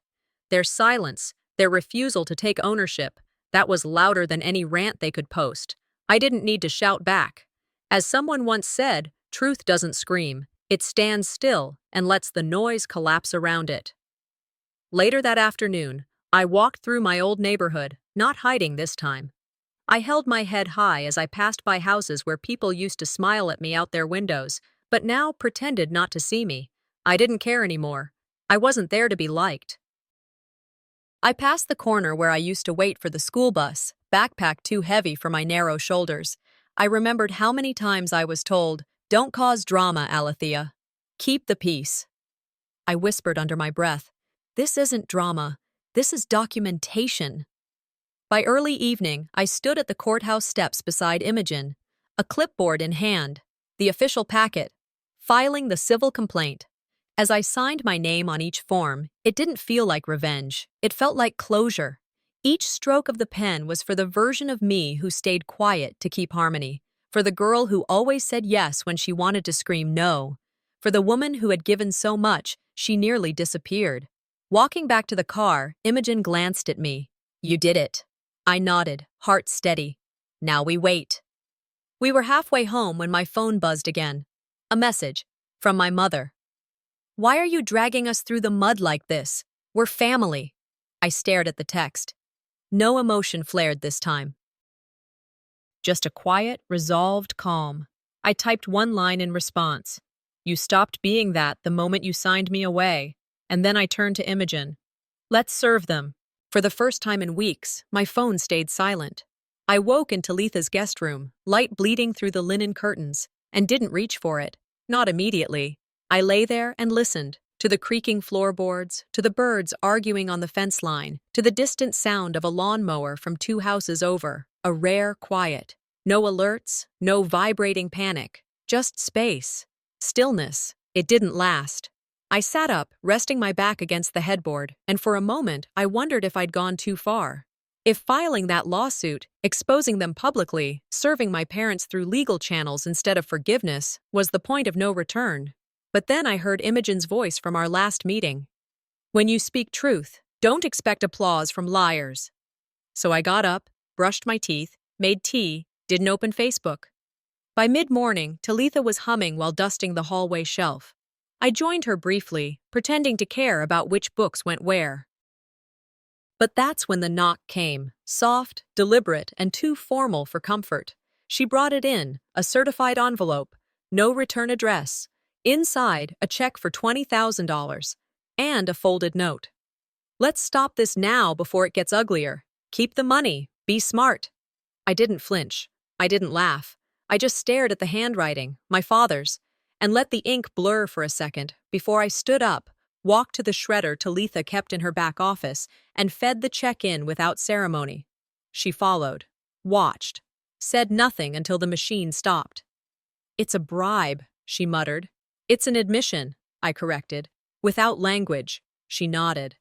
A: Their silence, their refusal to take ownership, that was louder than any rant they could post. I didn't need to shout back. As someone once said, truth doesn't scream. It stands still and lets the noise collapse around it. Later that afternoon, I walked through my old neighborhood, not hiding this time. I held my head high as I passed by houses where people used to smile at me out their windows, but now pretended not to see me. I didn't care anymore. I wasn't there to be liked. I passed the corner where I used to wait for the school bus, backpack too heavy for my narrow shoulders. I remembered how many times I was told, "Don't cause drama, Alethea. Keep the peace." I whispered under my breath, "This isn't drama. This is documentation." By early evening, I stood at the courthouse steps beside Imogen, a clipboard in hand, the official packet, filing the civil complaint. As I signed my name on each form, it didn't feel like revenge. It felt like closure. Each stroke of the pen was for the version of me who stayed quiet to keep harmony, for the girl who always said yes when she wanted to scream no, for the woman who had given so much she nearly disappeared. Walking back to the car, Imogen glanced at me. "You did it." I nodded, heart steady. "Now we wait." We were halfway home when my phone buzzed again. A message from my mother. Why are you dragging us through the mud like this? We're family. I stared at the text. No emotion flared this time. Just a quiet, resolved calm. I typed one line in response. You stopped being that the moment you signed me away. And then I turned to Imogen. Let's serve them. For the first time in weeks, my phone stayed silent. I woke in Talitha's guest room, light bleeding through the linen curtains, and didn't reach for it. Not immediately. I lay there and listened, to the creaking floorboards, to the birds arguing on the fence line, to the distant sound of a lawnmower from 2 houses over, a rare quiet. No alerts, no vibrating panic, just space. Stillness. It didn't last. I sat up, resting my back against the headboard, and for a moment I wondered if I'd gone too far. If filing that lawsuit, exposing them publicly, serving my parents through legal channels instead of forgiveness, was the point of no return. But then I heard Imogen's voice from our last meeting. When you speak truth, don't expect applause from liars. So I got up, brushed my teeth, made tea, didn't open Facebook. By mid-morning, Talitha was humming while dusting the hallway shelf. I joined her briefly, pretending to care about which books went where. But that's when the knock came, soft, deliberate, and too formal for comfort. She brought it in, a certified envelope, no return address. Inside, a check for $20,000, and a folded note. Let's stop this now before it gets uglier. Keep the money. Be smart. I didn't flinch. I didn't laugh. I just stared at the handwriting, my father's, and let the ink blur for a second before I stood up, walked to the shredder Talitha kept in her back office, and fed the check in without ceremony. She followed, watched, said nothing until the machine stopped. It's a bribe, she muttered. It's an admission, I corrected. Without language, she nodded.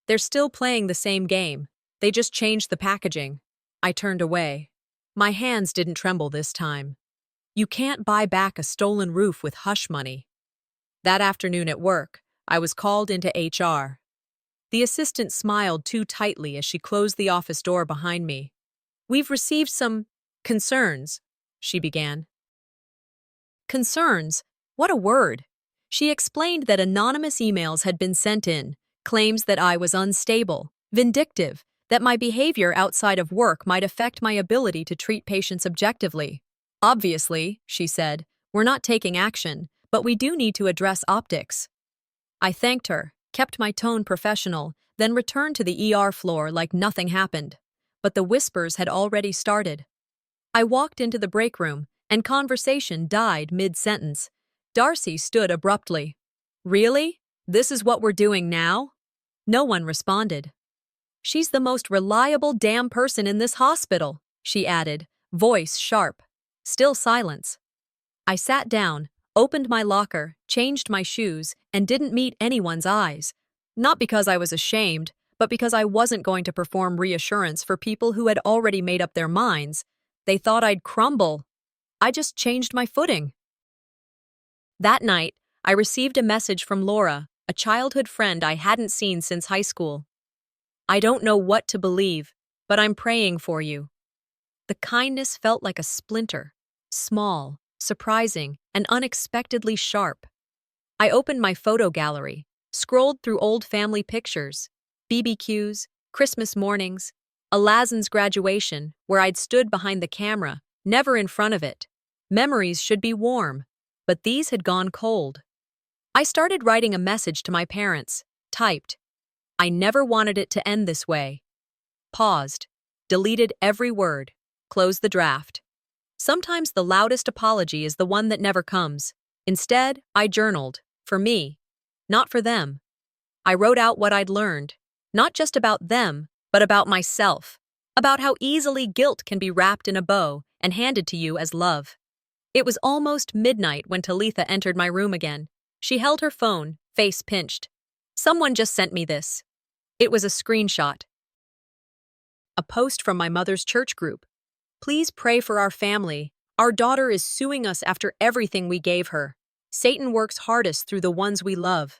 A: They're still playing the same game. They just changed the packaging. I turned away. My hands didn't tremble this time. You can't buy back a stolen roof with hush money. That afternoon at work, I was called into HR. The assistant smiled too tightly as she closed the office door behind me. We've received some concerns, she began. Concerns? What a word. She explained that anonymous emails had been sent in, claims that I was unstable, vindictive, that my behavior outside of work might affect my ability to treat patients objectively. Obviously, she said, we're not taking action, but we do need to address optics. I thanked her, kept my tone professional, then returned to the ER floor like nothing happened. But the whispers had already started. I walked into the break room, and conversation died mid-sentence. Darcy stood abruptly. Really? This is what we're doing now? No one responded. She's the most reliable damn person in this hospital, she added, voice sharp. Still silence. I sat down, opened my locker, changed my shoes, and didn't meet anyone's eyes. Not because I was ashamed, but because I wasn't going to perform reassurance for people who had already made up their minds. They thought I'd crumble. I just changed my footing. That night, I received a message from Laura, a childhood friend I hadn't seen since high school. I don't know what to believe, but I'm praying for you. The kindness felt like a splinter, small, surprising, and unexpectedly sharp. I opened my photo gallery, scrolled through old family pictures, BBQs, Christmas mornings, Alazin's graduation, where I'd stood behind the camera, never in front of it. Memories should be warm, but these had gone cold. I started writing a message to my parents, typed. I never wanted it to end this way. Paused, deleted every word, closed the draft. Sometimes the loudest apology is the one that never comes. Instead, I journaled, for me, not for them. I wrote out what I'd learned, not just about them, but about myself, about how easily guilt can be wrapped in a bow and handed to you as love. It was almost midnight when Talitha entered my room again. She held her phone, face pinched. Someone just sent me this. It was a screenshot. A post from my mother's church group. Please pray for our family. Our daughter is suing us after everything we gave her. Satan works hardest through the ones we love.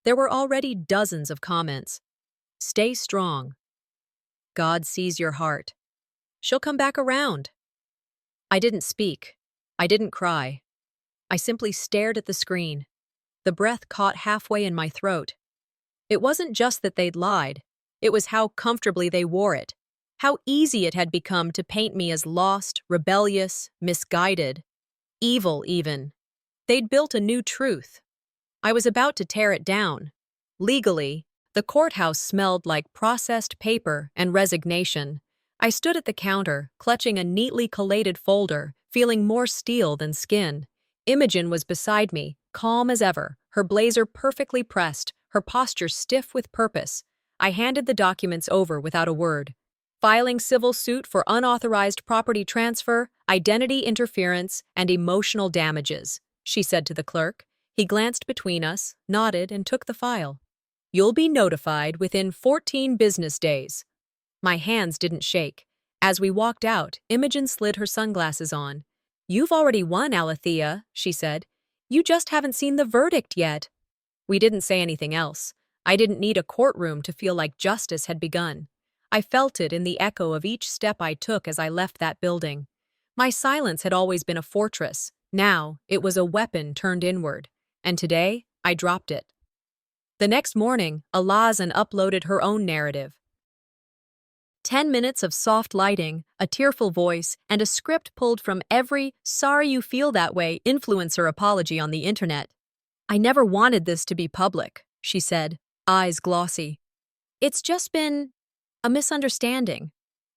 A: There were already dozens of comments. Stay strong. God sees your heart. She'll come back around. I didn't speak. I didn't cry. I simply stared at the screen. the breath caught halfway in my throat. It wasn't just that they'd lied, it was how comfortably they wore it, how easy it had become to paint me as lost, rebellious, misguided, evil even. They'd built a new truth. I was about to tear it down. Legally, the courthouse smelled like processed paper and resignation. I stood at the counter, clutching a neatly collated folder, feeling more steel than skin. Imogen was beside me, calm as ever, her blazer perfectly pressed, her posture stiff with purpose. I handed the documents over without a word. Filing civil suit for unauthorized property transfer, identity interference, and emotional damages, she said to the clerk. He glanced between us, nodded, and took the file. You'll be notified within 14 business days. My hands didn't shake. As we walked out, Imogen slid her sunglasses on. You've already won, Alethea, she said. You just haven't seen the verdict yet. We didn't say anything else. I didn't need a courtroom to feel like justice had begun. I felt it in the echo of each step I took as I left that building. My silence had always been a fortress. Now, it was a weapon turned inward. And today, I dropped it. The next morning, Alazan uploaded her own narrative. 10 minutes of soft lighting, a tearful voice, and a script pulled from every "sorry you feel that way" influencer apology on the internet. I never wanted this to be public, she said, eyes glossy. It's just been a misunderstanding.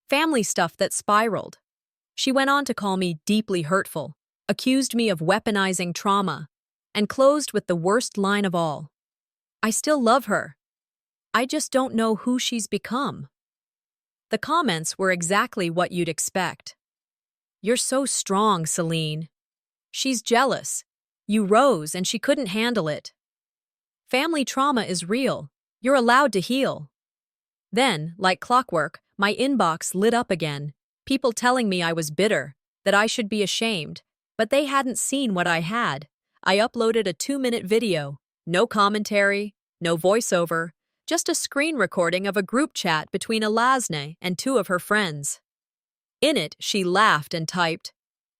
A: Family stuff that spiraled. She went on to call me deeply hurtful, accused me of weaponizing trauma, and closed with the worst line of all. I still love her. I just don't know who she's become. The comments were exactly what you'd expect. You're so strong, Celine. She's jealous. You rose and she couldn't handle it. Family trauma is real. You're allowed to heal. Then, like clockwork, my inbox lit up again. People telling me I was bitter, that I should be ashamed, but they hadn't seen what I had. I uploaded a 2-minute video. No commentary, no voiceover, just a screen recording of a group chat between Alazne and 2 of her friends. In it, she laughed and typed,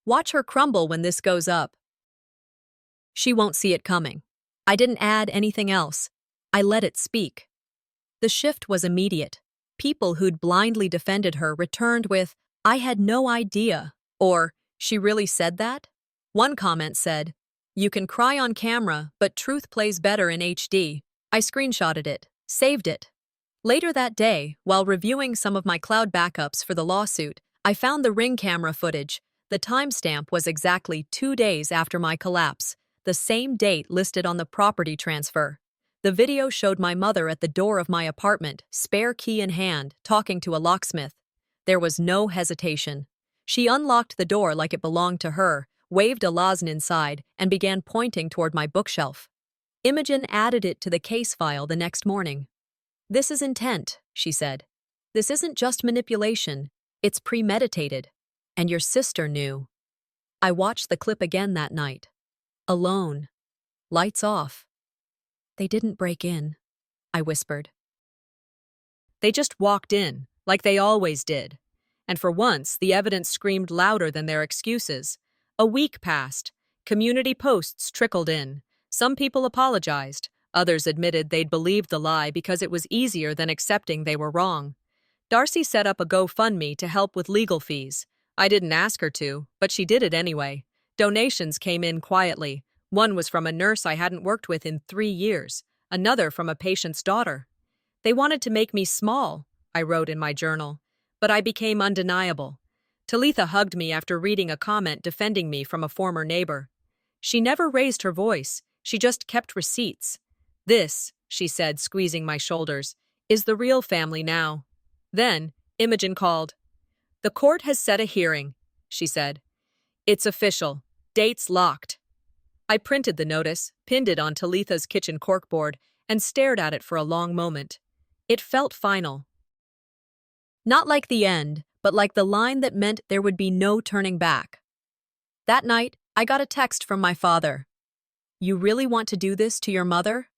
A: "Watch her crumble when this goes up." She won't see it coming. I didn't add anything else. I let it speak. The shift was immediate. People who'd blindly defended her returned with, "I had no idea," or, "She really said that?" One comment said, "You can cry on camera, but truth plays better in HD." I screenshotted it, saved it. Later that day, while reviewing some of my cloud backups for the lawsuit, I found the Ring camera footage. The timestamp was exactly 2 days after my collapse, the same date listed on the property transfer. The video showed my mother at the door of my apartment, spare key in hand, talking to a locksmith. There was no hesitation. She unlocked the door like it belonged to her, waved Alazan inside, and began pointing toward my bookshelf. Imogen added it to the case file the next morning. "This is intent," she said. "This isn't just manipulation. It's premeditated. And your sister knew." I watched the clip again that night. Alone. Lights off. "They didn't break in," I whispered. "They just walked in, like they always did." And for once, the evidence screamed louder than their excuses. A week passed. Community posts trickled in. Some people apologized. Others admitted they'd believed the lie because it was easier than accepting they were wrong. Darcy set up a GoFundMe to help with legal fees. I didn't ask her to, but she did it anyway. Donations came in quietly. One was from a nurse I hadn't worked with in 3 years, another from a patient's daughter. "They wanted to make me small," I wrote in my journal, but I became undeniable. Talitha hugged me after reading a comment defending me from a former neighbor. She never raised her voice, she just kept receipts. "This," she said, squeezing my shoulders, "is the real family now." Then, Imogen called. "The court has set a hearing," she said. "It's official. Date's locked." I printed the notice, pinned it on Talitha's kitchen corkboard, and stared at it for a long moment. It felt final. Not like the end, but like the line that meant there would be no turning back. That night, I got a text from my father. "You really want to do this to your mother?"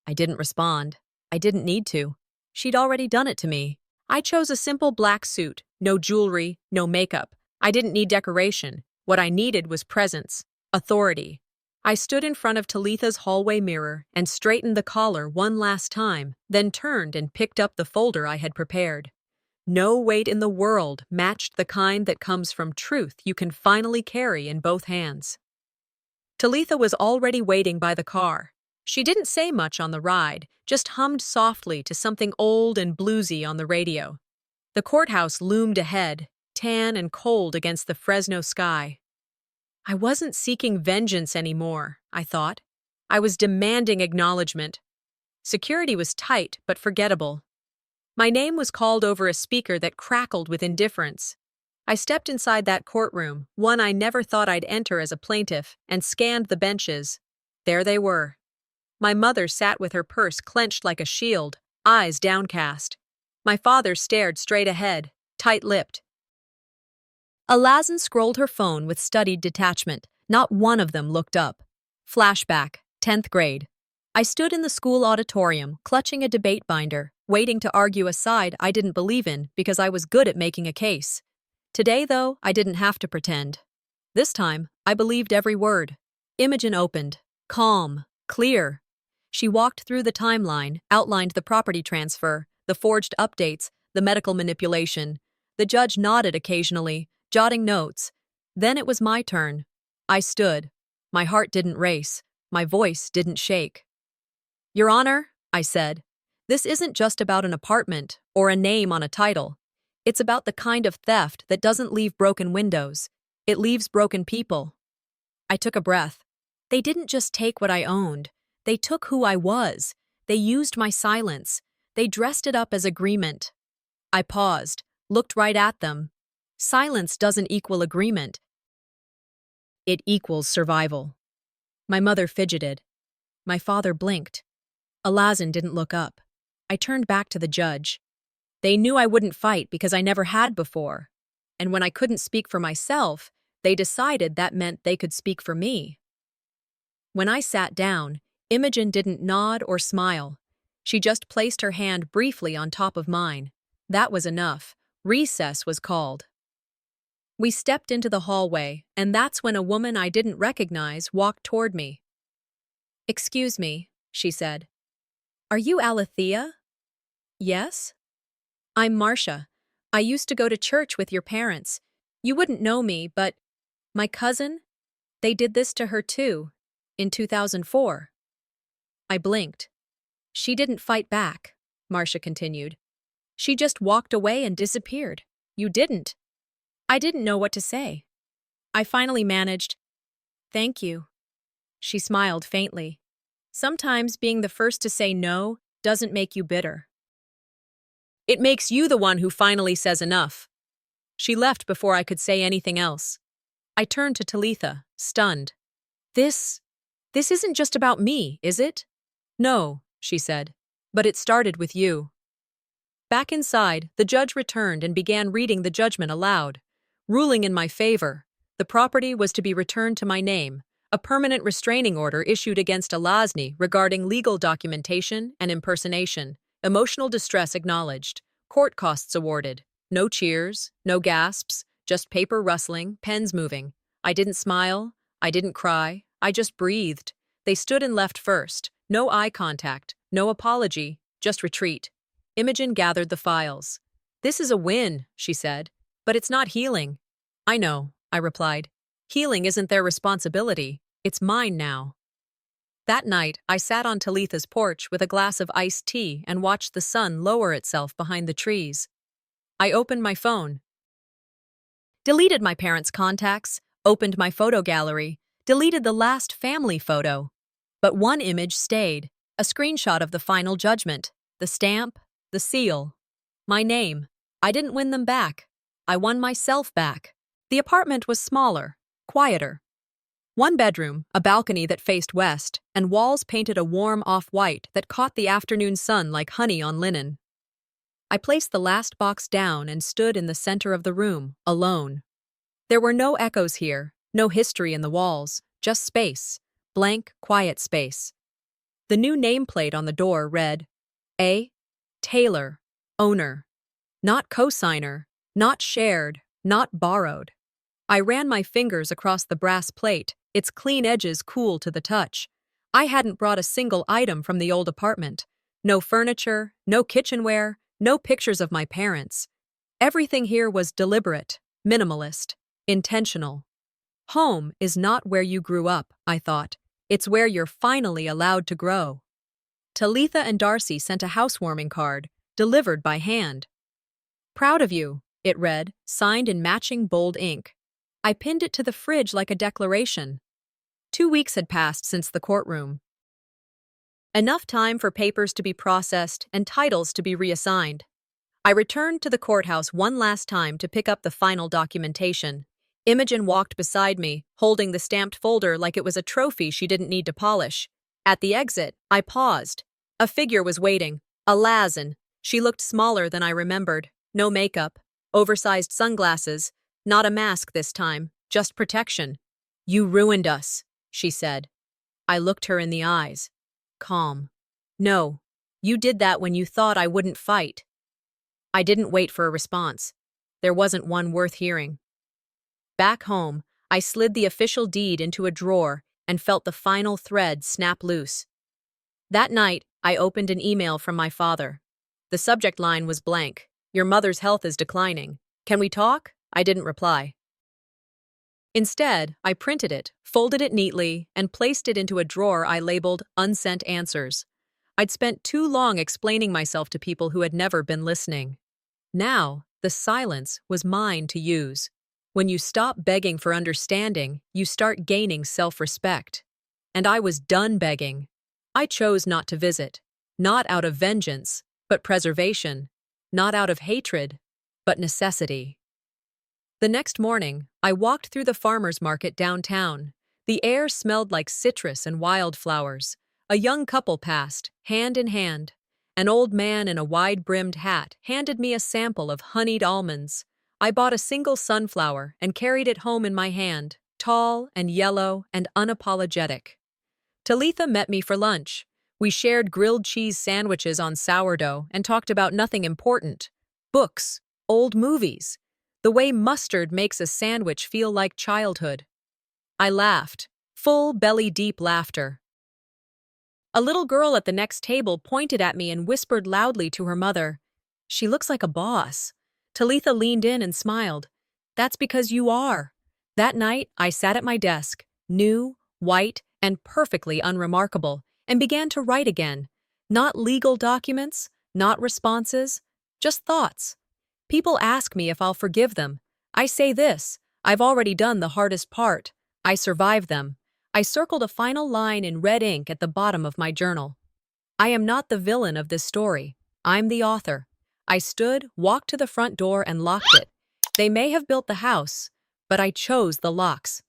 A: I didn't respond. I didn't need to. She'd already done it to me. I chose a simple black suit, no jewelry, no makeup. I didn't need decoration. What I needed was presence, authority. I stood in front of Talitha's hallway mirror and straightened the collar one last time, then turned and picked up the folder I had prepared. No weight in the world matched the kind that comes from truth you can finally carry in both hands. Talitha was already waiting by the car. She didn't say much on the ride, just hummed softly to something old and bluesy on the radio. The courthouse loomed ahead, tan and cold against the Fresno sky. I wasn't seeking vengeance anymore, I thought. I was demanding acknowledgement. Security was tight but forgettable. My name was called over a speaker that crackled with indifference. I stepped inside that courtroom, one I never thought I'd enter as a plaintiff, and scanned the benches. There they were. My mother sat with her purse clenched like a shield, eyes downcast. My father stared straight ahead, tight-lipped. Alazan scrolled her phone with studied detachment. Not one of them looked up. Flashback, 10th grade. I stood in the school auditorium, clutching a debate binder, waiting to argue a side I didn't believe in because I was good at making a case. Today, though, I didn't have to pretend. This time, I believed every word. Imogen opened. Calm. Clear. She walked through the timeline, outlined the property transfer, the forged updates, the medical manipulation. The judge nodded occasionally, jotting notes. Then it was my turn. I stood. My heart didn't race. My voice didn't shake. Your Honor, I said, this isn't just about an apartment or a name on a title. It's about the kind of theft that doesn't leave broken windows. It leaves broken people. I took a breath. They didn't just take what I owned. They took who I was. They used my silence. They dressed it up as agreement. I paused, looked right at them. Silence doesn't equal agreement. It equals survival. My mother fidgeted. My father blinked. Alazan didn't look up. I turned back to the judge. They knew I wouldn't fight because I never had before. And when I couldn't speak for myself, they decided that meant they could speak for me. When I sat down, Imogen didn't nod or smile. She just placed her hand briefly on top of mine. That was enough. Recess was called. We stepped into the hallway, and that's when a woman I didn't recognize walked toward me. Excuse me, she said. Are you Alethea? Yes? I'm Marcia. I used to go to church with your parents. You wouldn't know me, but my cousin? They did this to her too, in 2004. I blinked. She didn't fight back, Marcia continued. She just walked away and disappeared. You didn't. I didn't know what to say. I finally managed, thank you. She smiled faintly. Sometimes being the first to say no doesn't make you bitter. It makes you the one who finally says enough. She left before I could say anything else. I turned to Talitha, stunned. This isn't just about me, is it? No, she said, but it started with you. Back inside, the judge returned and began reading the judgment aloud. Ruling in my favor, the property was to be returned to my name, a permanent restraining order issued against Alazan regarding legal documentation and impersonation. Emotional distress acknowledged. Court costs awarded. No cheers, no gasps, just paper rustling, pens moving. I didn't smile. I didn't cry. I just breathed. They stood and left first. No eye contact, no apology, just retreat. Imogen gathered the files. This is a win, she said, but it's not healing. I know, I replied. Healing isn't their responsibility. It's mine now. That night, I sat on Talitha's porch with a glass of iced tea and watched the sun lower itself behind the trees. I opened my phone. Deleted my parents' contacts, opened my photo gallery, deleted the last family photo. But one image stayed, a screenshot of the final judgment, the stamp, the seal. My name. I didn't win them back. I won myself back. The apartment was smaller, quieter. One bedroom, a balcony that faced west, and walls painted a warm off-white that caught the afternoon sun like honey on linen. I placed the last box down and stood in the center of the room, alone. There were no echoes here, no history in the walls, just space, blank, quiet space. The new nameplate on the door read, A. Taylor, owner. Not cosigner, not shared, not borrowed. I ran my fingers across the brass plate, its clean edges cool to the touch. I hadn't brought a single item from the old apartment. No furniture, no kitchenware, no pictures of my parents. Everything here was deliberate, minimalist, intentional. Home is not where you grew up, I thought. It's where you're finally allowed to grow. Talitha and Darcy sent a housewarming card, delivered by hand. Proud of you, it read, signed in matching bold ink. I pinned it to the fridge like a declaration. 2 weeks had passed since the courtroom. Enough time for papers to be processed and titles to be reassigned. I returned to the courthouse one last time to pick up the final documentation. Imogen walked beside me, holding the stamped folder like it was a trophy she didn't need to polish. At the exit, I paused. A figure was waiting, a Lazan. She looked smaller than I remembered. No makeup, oversized sunglasses, not a mask this time, just protection. You ruined us, she said. I looked her in the eyes. Calm. No, you did that when you thought I wouldn't fight. I didn't wait for a response. There wasn't one worth hearing. Back home, I slid the official deed into a drawer and felt the final thread snap loose. That night, I opened an email from my father. The subject line was blank. Your mother's health is declining. Can we talk? I didn't reply. Instead, I printed it, folded it neatly, and placed it into a drawer I labeled Unsent Answers. I'd spent too long explaining myself to people who had never been listening. Now, the silence was mine to use. When you stop begging for understanding, you start gaining self-respect. And I was done begging. I chose not to visit, not out of vengeance, but preservation, not out of hatred, but necessity. The next morning, I walked through the farmer's market downtown. The air smelled like citrus and wildflowers. A young couple passed, hand in hand. An old man in a wide-brimmed hat handed me a sample of honeyed almonds. I bought a single sunflower and carried it home in my hand, tall and yellow and unapologetic. Talitha met me for lunch. We shared grilled cheese sandwiches on sourdough and talked about nothing important. Books, old movies, the way mustard makes a sandwich feel like childhood. I laughed, full belly-deep laughter. A little girl at the next table pointed at me and whispered loudly to her mother, "She looks like a boss." Talitha leaned in and smiled. "That's because you are." That night, I sat at my desk, new, white, and perfectly unremarkable, and began to write again. Not legal documents, not responses, just thoughts. People ask me if I'll forgive them. I say this, I've already done the hardest part. I survived them. I circled a final line in red ink at the bottom of my journal. I am not the villain of this story. I'm the author. I stood, walked to the front door, and locked it. They may have built the house, but I chose the locks.